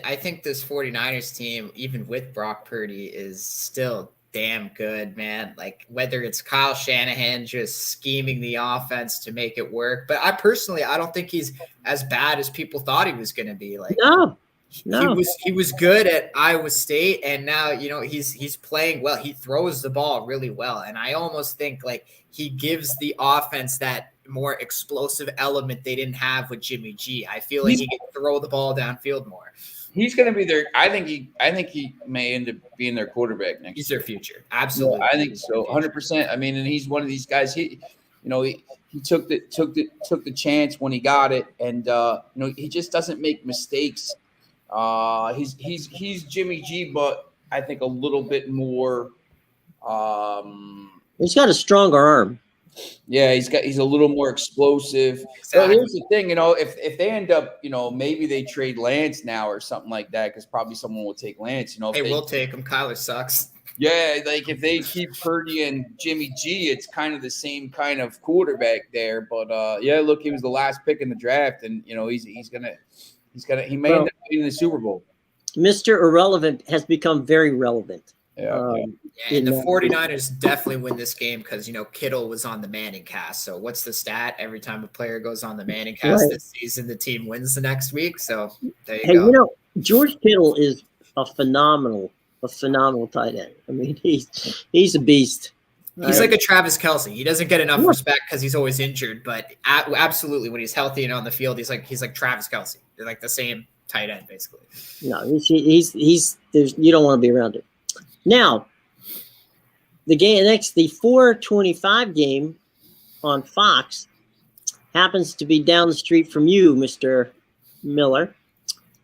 I think this 49ers team, even with Brock Purdy, is still damn good, man. Like whether it's Kyle Shanahan just scheming the offense to make it work, but I don't think he's as bad as people thought he was going to be. Like no. He was good at Iowa State, and now he's playing well. He throws the ball really well, and I almost think like he gives the offense that more explosive element they didn't have with Jimmy G. I feel like he can throw the ball downfield more. He's going to be their. I think he may end up being their quarterback next. He's their future, absolutely. Yeah, I think so, 100%. I mean, and he's one of these guys. He took the chance when he got it, and he just doesn't make mistakes. He's Jimmy G, but I think a little bit more. He's got a stronger arm. Yeah, he's a little more explosive. Exactly. But here's the thing, if they end up, maybe they trade Lance now or something like that, because probably someone will take Lance. They will take him. Kyler sucks. Yeah, like if they keep Purdy and Jimmy G, it's kind of the same kind of quarterback there. But look, he was the last pick in the draft, and he may end up being in the Super Bowl. Mr. Irrelevant has become very relevant. And the 49ers definitely win this game because, Kittle was on the Manning cast. So what's the stat? Every time a player goes on the Manning cast this season, the team wins the next week. So there you go. George Kittle is a phenomenal tight end. I mean, he's a beast. He's like a Travis Kelce. He doesn't get enough respect because he's always injured, but absolutely when he's healthy and on the field, he's like Travis Kelce. They're like the same tight end, basically. No, he's you don't want to be around him. Now, the 4:25 game on Fox happens to be down the street from you, Mr. Miller.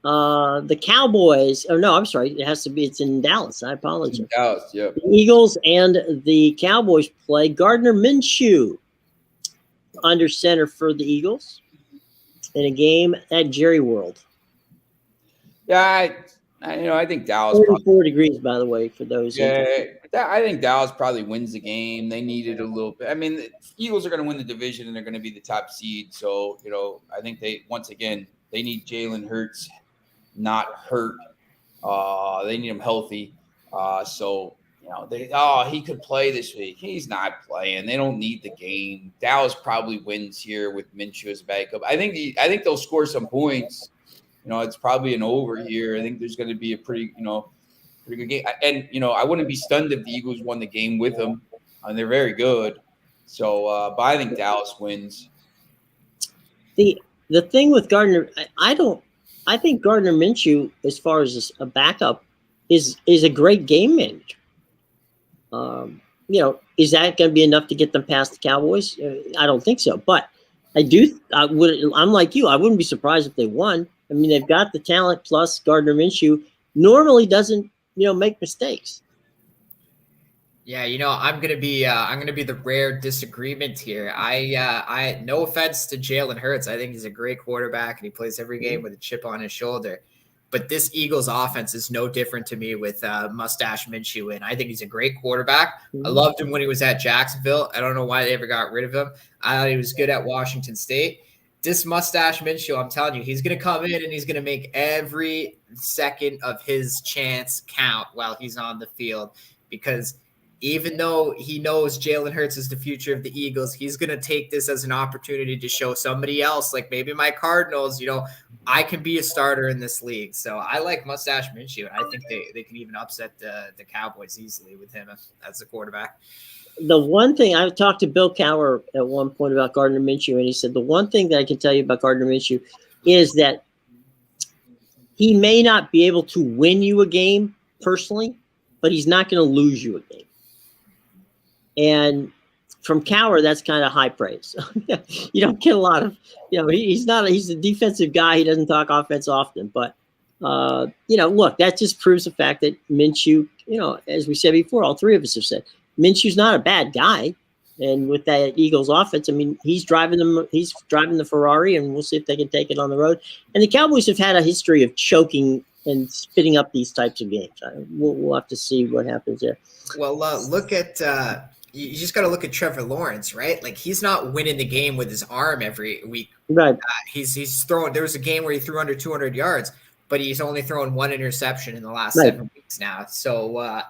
The Cowboys. Oh no, I'm sorry. It's in Dallas. I apologize. In Dallas, yeah. The Eagles and the Cowboys play. Gardner Minshew under center for the Eagles in a game at Jerry World. Yeah, I think Dallas 44 degrees, by the way, for those. Yeah, I think Dallas probably wins the game. They needed a little bit. I mean, the Eagles are going to win the division and they're going to be the top seed. So, I think they need Jalen Hurts not hurt. They need him healthy. He could play this week. He's not playing. They don't need the game. Dallas probably wins here with Minshew as backup. I think they'll score some points. It's probably an over here. I think there's going to be a pretty good game. And, I wouldn't be stunned if the Eagles won the game with them. And they're very good. So, but I think Dallas wins. The thing with Gardner, I think Gardner Minshew, as far as a backup, is a great game manager. Is that going to be enough to get them past the Cowboys? I don't think so. But I'm like you. I wouldn't be surprised if they won. I mean, they've got the talent, plus Gardner Minshew normally doesn't, make mistakes. Yeah, I'm gonna be the rare disagreement here. I no offense to Jalen Hurts, I think he's a great quarterback and he plays every game with a chip on his shoulder. But this Eagles offense is no different to me with Mustache Minshew, and I think he's a great quarterback. I loved him when he was at Jacksonville. I don't know why they ever got rid of him. I thought he was good at Washington State. This Mustache Minshew, I'm telling you, he's going to come in and he's going to make every second of his chance count while he's on the field, because even though he knows Jalen Hurts is the future of the Eagles, he's going to take this as an opportunity to show somebody else, like maybe my Cardinals, I can be a starter in this league. So I like Mustache Minshew, and I think they can even upset the Cowboys easily with him as the quarterback. The one thing, I talked to Bill Cowher at one point about Gardner Minshew, and he said the one thing that I can tell you about Gardner Minshew is that he may not be able to win you a game personally, but he's not going to lose you a game. And from Cowher, that's kind of high praise. You don't get a lot of, he's a defensive guy. He doesn't talk offense often, but look, that just proves the fact that Minshew, as we said before, all three of us have said, Minshew's not a bad guy. And with that Eagles offense, I mean, he's driving the Ferrari, and we'll see if they can take it on the road. And the Cowboys have had a history of choking and spitting up these types of games. We'll have to see what happens there. Well, look at you just got to look at Trevor Lawrence, right? Like, he's not winning the game with his arm every week. Right. He's throwing. There was a game where he threw under 200 yards, but he's only thrown one interception in the last 7 weeks now. So.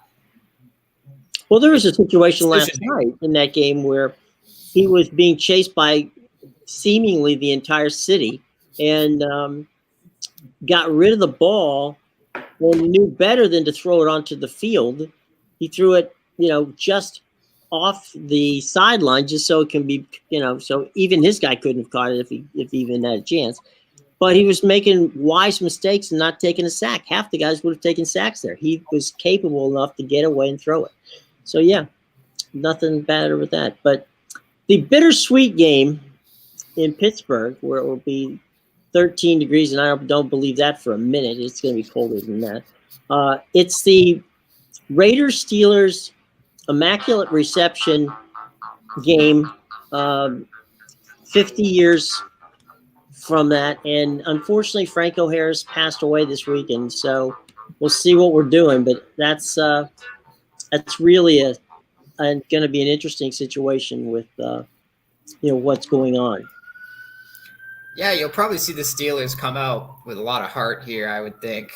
Well, there was a situation last night in that game where he was being chased by seemingly the entire city and got rid of the ball and knew better than to throw it onto the field. He threw it, just off the sideline just so it can be, so even his guy couldn't have caught it if he even had a chance. But he was making wise mistakes and not taking a sack. Half the guys would have taken sacks there. He was capable enough to get away and throw it. So, yeah, nothing better with that. But the bittersweet game in Pittsburgh, where it will be 13 degrees, and I don't believe that for a minute. It's going to be colder than that. It's the Raiders-Steelers Immaculate Reception game, 50 years from that. And unfortunately, Franco Harris passed away this weekend. So we'll see what we're doing. But that's really going to be an interesting situation with what's going on. Yeah, you'll probably see the Steelers come out with a lot of heart here, I would think.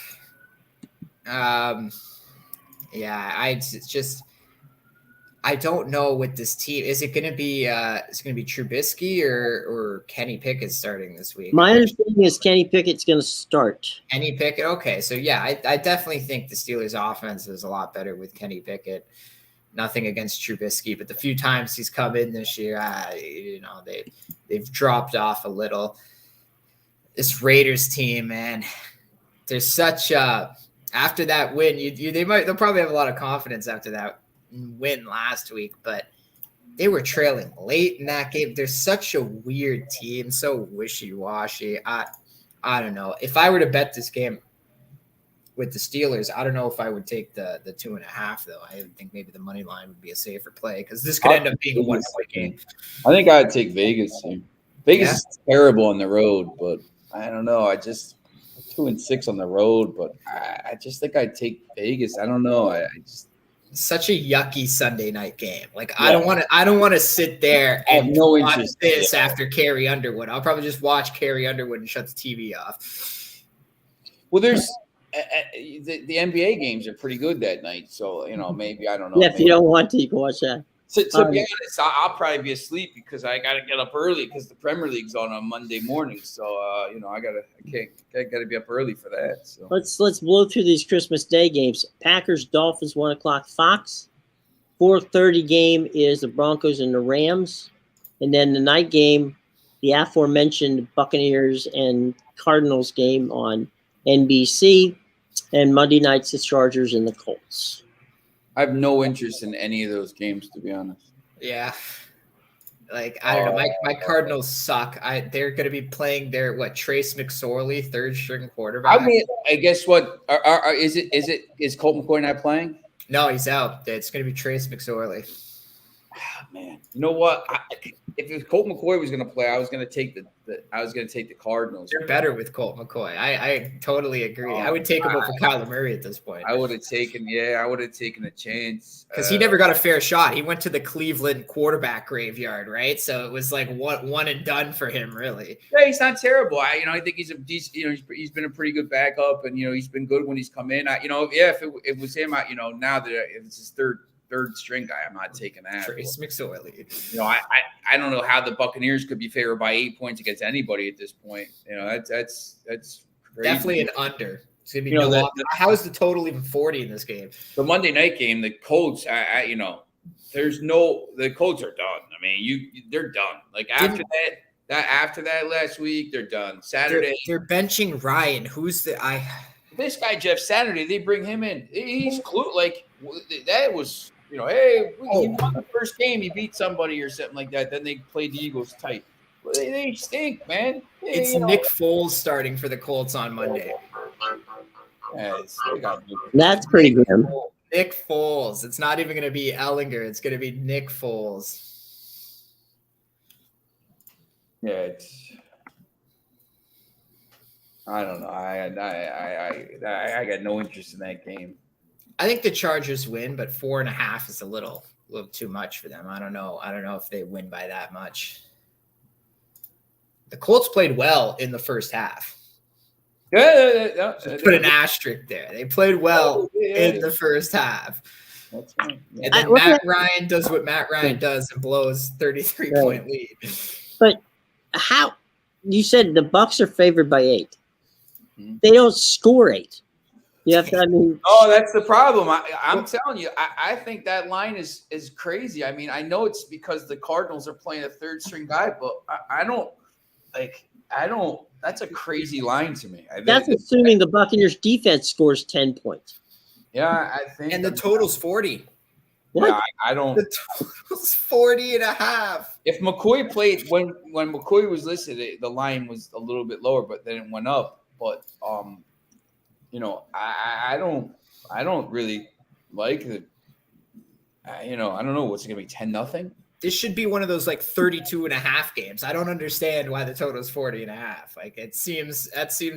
I don't know with this team. Is it going to be Trubisky or Kenny Pickett starting this week? My understanding is Kenny Pickett's going to start. Kenny Pickett, okay. So, yeah, I definitely think the Steelers' offense is a lot better with Kenny Pickett. Nothing against Trubisky, but the few times he's come in this year, they've dropped off a little. This Raiders team, man, there's such after that win, they'll probably have a lot of confidence after that win last week, but they were trailing late in that game. They're such a weird team, so wishy-washy. I don't know. If I were to bet this game, with the Steelers. I don't know if I would take the 2.5 though. I think maybe the money line would be a safer play because this could end up being a 1-point game. I think I'd take Vegas here. Vegas is terrible on the road, but I don't know. 2-6 on the road, but I just think I'd take Vegas. I don't know. I just such a yucky Sunday night game. Like I don't want to sit there and watch this after Carrie Underwood. I'll probably just watch Carrie Underwood and shut the TV off. Well, there's the NBA games are pretty good that night, so maybe I don't know. Yeah, if you don't want to, you can watch that. To be honest, I'll probably be asleep because I got to get up early because the Premier League's on Monday morning. So I gotta be up early for that. So let's blow through these Christmas Day games. Packers Dolphins 1:00 Fox. 4:30 game is the Broncos and the Rams, and then the night game, the aforementioned Buccaneers and Cardinals game on NBC, and Monday night's the Chargers and the Colts. I have no interest in any of those games, to be honest. Yeah. Like, I don't know. My Cardinals suck. They're going to be playing their, Trace McSorley, third-string quarterback. I mean, I guess what is Colt McCoy not playing? No, he's out. It's going to be Trace McSorley. Oh, man. You know what? If Colt McCoy was going to play, I was going to take the Cardinals. You're better with Colt McCoy. I totally agree. I would take him over Kyler Murray at this point. I would have taken a chance because he never got a fair shot. He went to the Cleveland quarterback graveyard, right? So it was like one and done for him, really. Yeah, he's not terrible. I think he's he's been a pretty good backup, and he's been good when he's come in. If it was him, now that it's his third string guy, I'm not taking that. Trace McSorley. I don't know how the Buccaneers could be favored by 8 points against anybody at this point. That's crazy. Definitely an under. It's gonna be how is the total even 40 in this game? The Monday night game, the Colts. The Colts are done. I mean, they're done. Like after that last week, they're done. Saturday, they're benching Ryan. Who's this guy Jeff Saturday? They bring him in. He's like that was. He won the first game. He beat somebody or something like that. Then they played the Eagles tight. Well, they stink, man. It's Nick Foles starting for the Colts on Monday. Yeah, that's pretty grim. Nick Foles. It's not even going to be Ellinger. It's going to be Nick Foles. Yeah, I don't know. I got no interest in that game. I think the Chargers win, but 4.5 is a little too much for them. I don't know if they win by that much. The Colts played well in the first half. Yeah. Put an asterisk there. They played well in the first half. That's right. And then Matt Ryan does what Matt Ryan does and blows 33-point lead. But how you said the Bucs are favored by 8. They don't score 8. You have to, Oh, that's the problem. I'm telling you, I think that line is crazy. I mean, I know it's because the Cardinals are playing a third string guy, but I don't. That's a crazy line to me. That's assuming the Buccaneers defense scores 10 points. Yeah, I think. And the total's 40. What? Yeah, I don't. The total's 40.5. If McCoy played when McCoy was listed, the line was a little bit lower, but then it went up. But I don't really like the. I don't know what's going to be 10-0. This should be one of those 32.5 games. I don't understand why the total is 40.5. Like that seems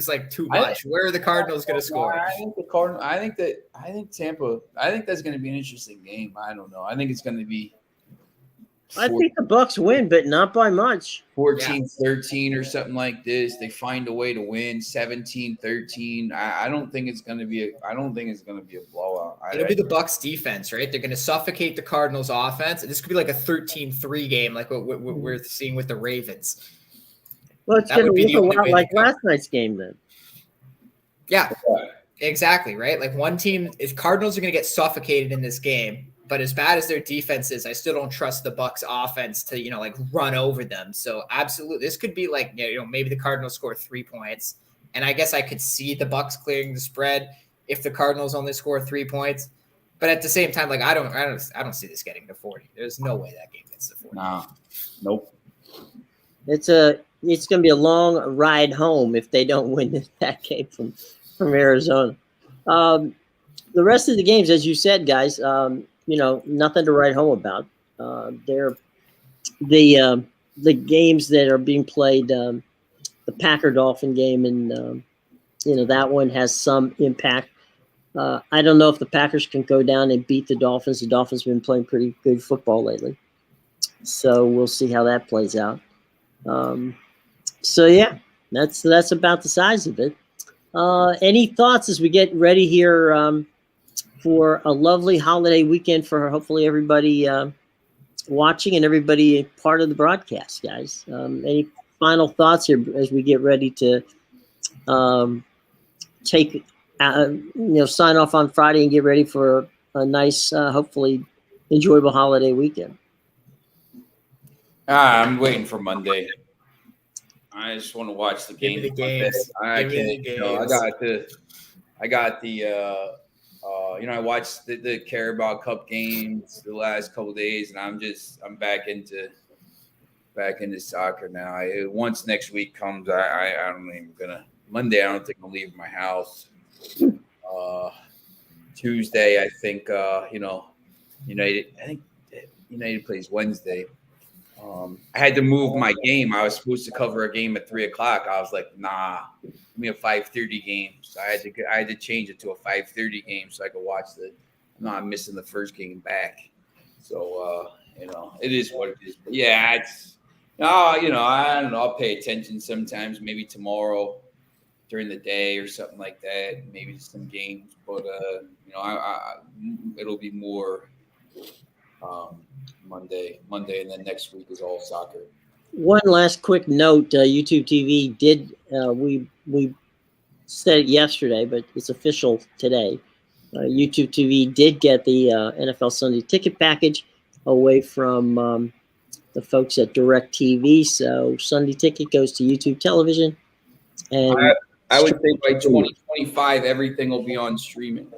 like too much. Where are the Cardinals going to score? I think the Cardinals. I think Tampa. I think that's going to be an interesting game. I don't know. I think it's going to be. I think the Bucs win, but not by much. 14-13 or something like this. They find a way to win 17-13. I don't think it's going to be a blowout. It'll be the Bucs defense, right? They're going to suffocate the Cardinals offense. This could be like a 13-3 game, like what we're seeing with the Ravens. Well, it's going to look a lot like last night's game then. Yeah, exactly, right? Like one team, if Cardinals are going to get suffocated in this game, but as bad as their defense is, I still don't trust the Bucs offense to, run over them. So absolutely, this could be like, maybe the Cardinals score 3 points. And I guess I could see the Bucs clearing the spread if the Cardinals only score 3 points. But at the same time, I don't see this getting to 40. There's no way that game gets to 40. No. Nope. It's going to be a long ride home if they don't win that game from Arizona. The rest of the games, as you said, guys, nothing to write home about. They're the games that are being played. The Packer Dolphin game, and that one has some impact. I don't know if the Packers can go down and beat the Dolphins. The Dolphins have been playing pretty good football lately, so we'll see how that plays out. So yeah, that's about the size of it. Any thoughts as we get ready here for a lovely holiday weekend for hopefully everybody watching and everybody part of the broadcast, guys? Any final thoughts here as we get ready to take sign off on Friday and get ready for a nice, hopefully enjoyable holiday weekend? I'm waiting for Monday. I just want to watch the game. Give me the games. I got the I watched the Carabao Cup games the last couple of days, and I'm back into soccer now. Once next week comes, I don't even Monday. I don't think I'll leave my house. Tuesday, I think United. I think United plays Wednesday. I had to move my game. I was supposed to cover a game at 3:00. I was like, nah, give me a 5:30 game. So I had to change it to a 5:30 game so I could watch I'm missing the first game back. So it is what it is. But yeah, it's I don't know. I'll pay attention sometimes, maybe tomorrow during the day or something like that. Maybe some games, but it'll be more Monday, and then next week is all soccer. One last quick note: YouTube TV did we said it yesterday, but it's official today. YouTube TV did get the NFL Sunday Ticket package away from the folks at DirecTV. So Sunday Ticket goes to YouTube Television, and I would think by 2025 everything will be on streaming.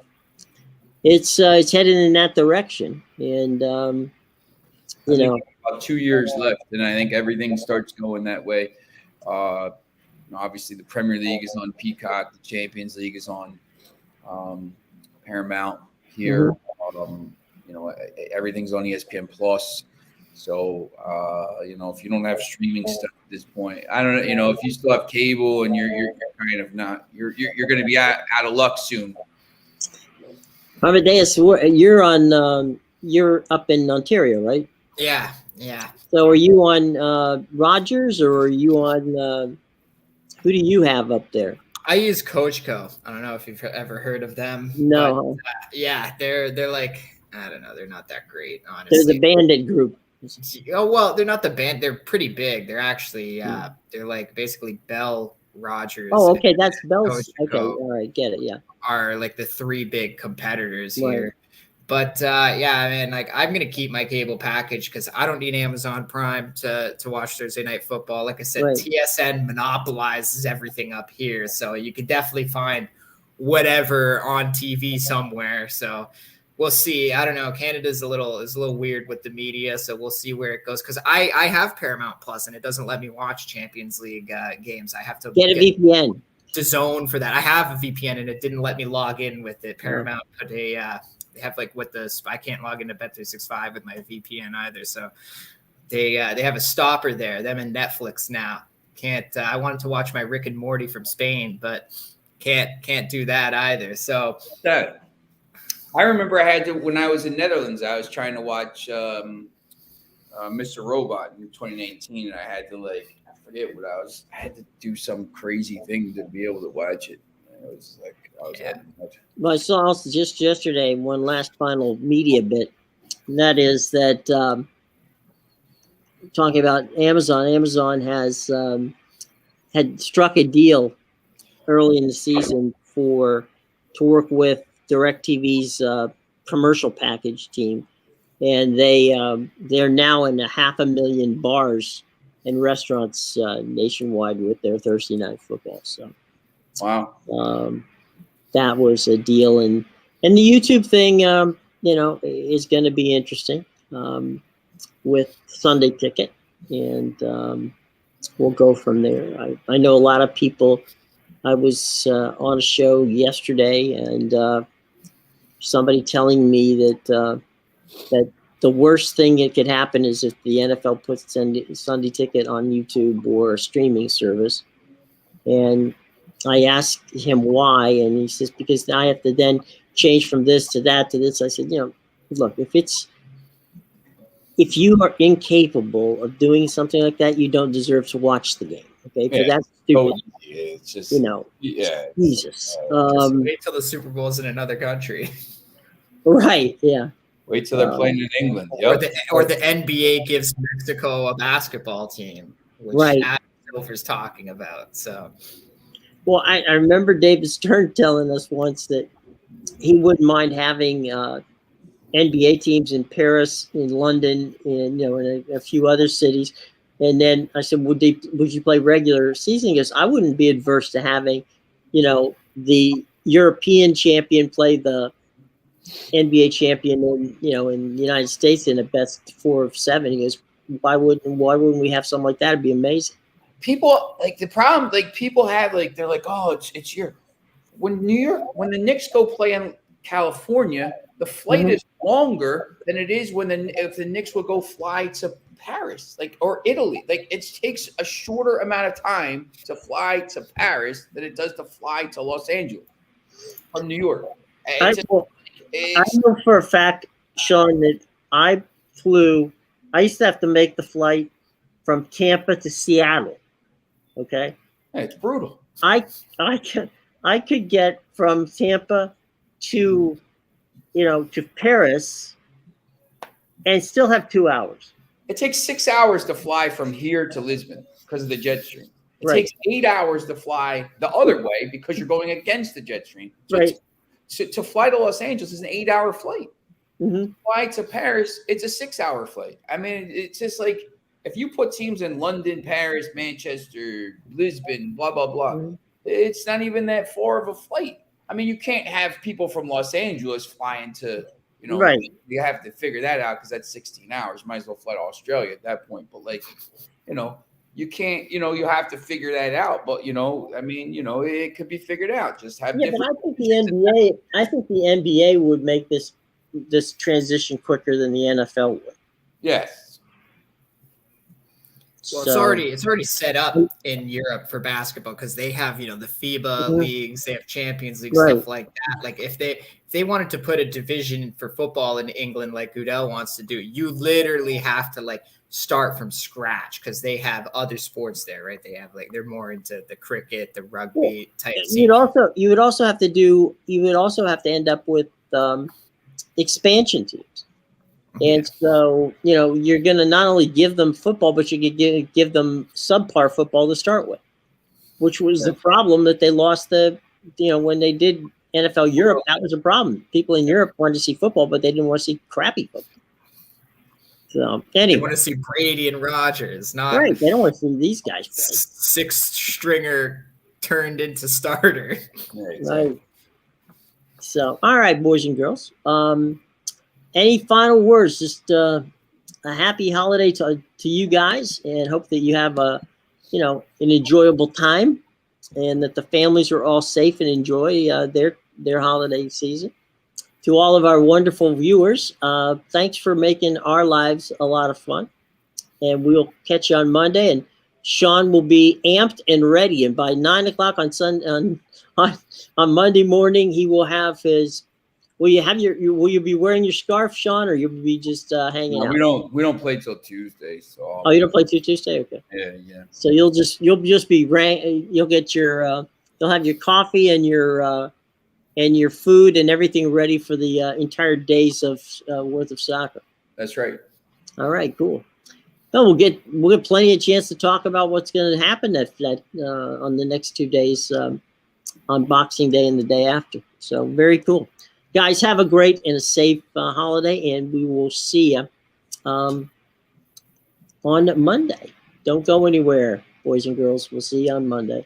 It's headed in that direction, and about 2 years left, and I think everything starts going that way. Obviously, the Premier League is on Peacock. The Champions League is on Paramount here. Everything's on ESPN Plus. So, if you don't have streaming stuff at this point, I don't know. If you still have cable and you're kind of not, you're going to be out of luck soon. Amadeus, you're up in Ontario, right? Yeah. So are you on Rogers, or are you on who do you have up there? I use Coachco. I don't know if you've ever heard of them. No. But, they're like, I don't know. They're not that great, honestly. They're the Bandit Group. Oh, well, they're not the band. They're pretty big. They're actually, they're like basically Bell, Rogers. Oh, okay. That's Bell's. Coachco okay. All right. Get it. Yeah. Are like the three big competitors here. But like I'm going to keep my cable package because I don't need Amazon Prime to watch Thursday Night Football. Like I said, TSN monopolizes everything up here. So you could definitely find whatever on TV somewhere. So we'll see. I don't know. Canada's a little weird with the media. So we'll see where it goes. Because I have Paramount Plus and it doesn't let me watch Champions League games. I have to get a VPN. DAZN for that. I have a VPN and it didn't let me log in with it. Paramount put they have like I can't log into Bet365 with my VPN either. So they have a stopper there. Them and Netflix now can't. I wanted to watch my Rick and Morty from Spain, but can't do that either. So that I remember I had to when I was in Netherlands. I was trying to watch Mr. Robot in 2019, and I had to I forget what I had to do some crazy thing to be able to watch it. It was like Well, I saw also just yesterday one last final media bit, and that is that talking about Amazon. Amazon has had struck a deal early in the season to work with DirecTV's commercial package team, and they're now in 500,000 bars and restaurants nationwide with their Thursday Night Football. So. Wow. That was a deal, and the YouTube thing, is going to be interesting with Sunday Ticket, and we'll go from there. I know a lot of people I was on a show yesterday, and somebody telling me that the worst thing that could happen is if the NFL puts Sunday Ticket on YouTube or a streaming service. And I asked him why, and he says, because I have to then change from this to that to this. I said, look, if you are incapable of doing something like that, you don't deserve to watch the game. Okay, for that stupid, it's just Jesus. Just wait till the Super Bowl's in another country. Right? Yeah. Wait till they're playing in England. Yep. Or the NBA gives Mexico a basketball team, which Adam Silver's talking about. So, well, I remember David Stern telling us once that he wouldn't mind having NBA teams in Paris, in London, and in a few other cities. And then I said, would you play regular season? He goes, I wouldn't be adverse to having, the European champion play the NBA champion in the United States in a best 4 of 7. He goes, why wouldn't we have something like that? It'd be amazing. People the problem, people have they're like, oh, it's Europe. When the Knicks go play in California, the flight is longer than it is if the Knicks would go fly to Paris, or Italy. It takes a shorter amount of time to fly to Paris than it does to fly to Los Angeles from New York. I know for a fact, Sean, that I used to have to make the flight from Tampa to Seattle. Okay. Hey, it's brutal. I could get from Tampa to Paris and still have 2 hours. It takes 6 hours to fly from here to Lisbon because of the jet stream. It takes 8 hours to fly the other way because you're going against the jet stream. So to fly to Los Angeles is an 8-hour flight. Fly to Paris, it's a 6-hour flight. I mean, it's just if you put teams in London, Paris, Manchester, Lisbon, blah, blah, blah, it's not even that far of a flight. I mean, you can't have people from Los Angeles flying to, you have to figure that out because that's 16 hours. Might as well fly to Australia at that point. But you can't, you have to figure that out. But, it could be figured out. Just have different. But I think the NBA would make this transition quicker than the NFL would. Yes. Well, it's already set up in Europe for basketball because they have, the FIBA leagues, they have Champions League, stuff like that. If they wanted to put a division for football in England like Goodell wants to do, you literally have to start from scratch because they have other sports there, right? They have they're more into the cricket, the rugby type. You would also have to end up with expansion teams. And so, you're going to not only give them football, but you could give them subpar football to start with, which was the problem that they lost when they did NFL Europe. That was a problem. People in Europe wanted to see football, but they didn't want to see crappy football. So anyway, they want to see Brady and Rodgers, not right. They don't want to see these guys play. 6-stringer turned into starter. Right. So, all right, boys and girls. Any final words? Just a happy holiday to you guys, and hope that you have an enjoyable time, and that the families are all safe and enjoy their holiday season. To all of our wonderful viewers, thanks for making our lives a lot of fun, and we'll catch you on Monday. And Sean will be amped and ready, and by 9:00 on Monday morning, he will have his. Will you be wearing your scarf, Sean, or you'll be just hanging out? We don't play till Tuesday. So you don't play till Tuesday? Okay. Yeah. So you'll just be you'll get your you'll have your coffee and your food and everything ready for the entire days of worth of soccer. That's right. All right, cool. Well, we'll get plenty of chance to talk about what's going to happen on the next 2 days, on Boxing Day and the day after. So very cool. Guys, have a great and a safe holiday, and we will see you on Monday. Don't go anywhere, boys and girls. We'll see you on Monday.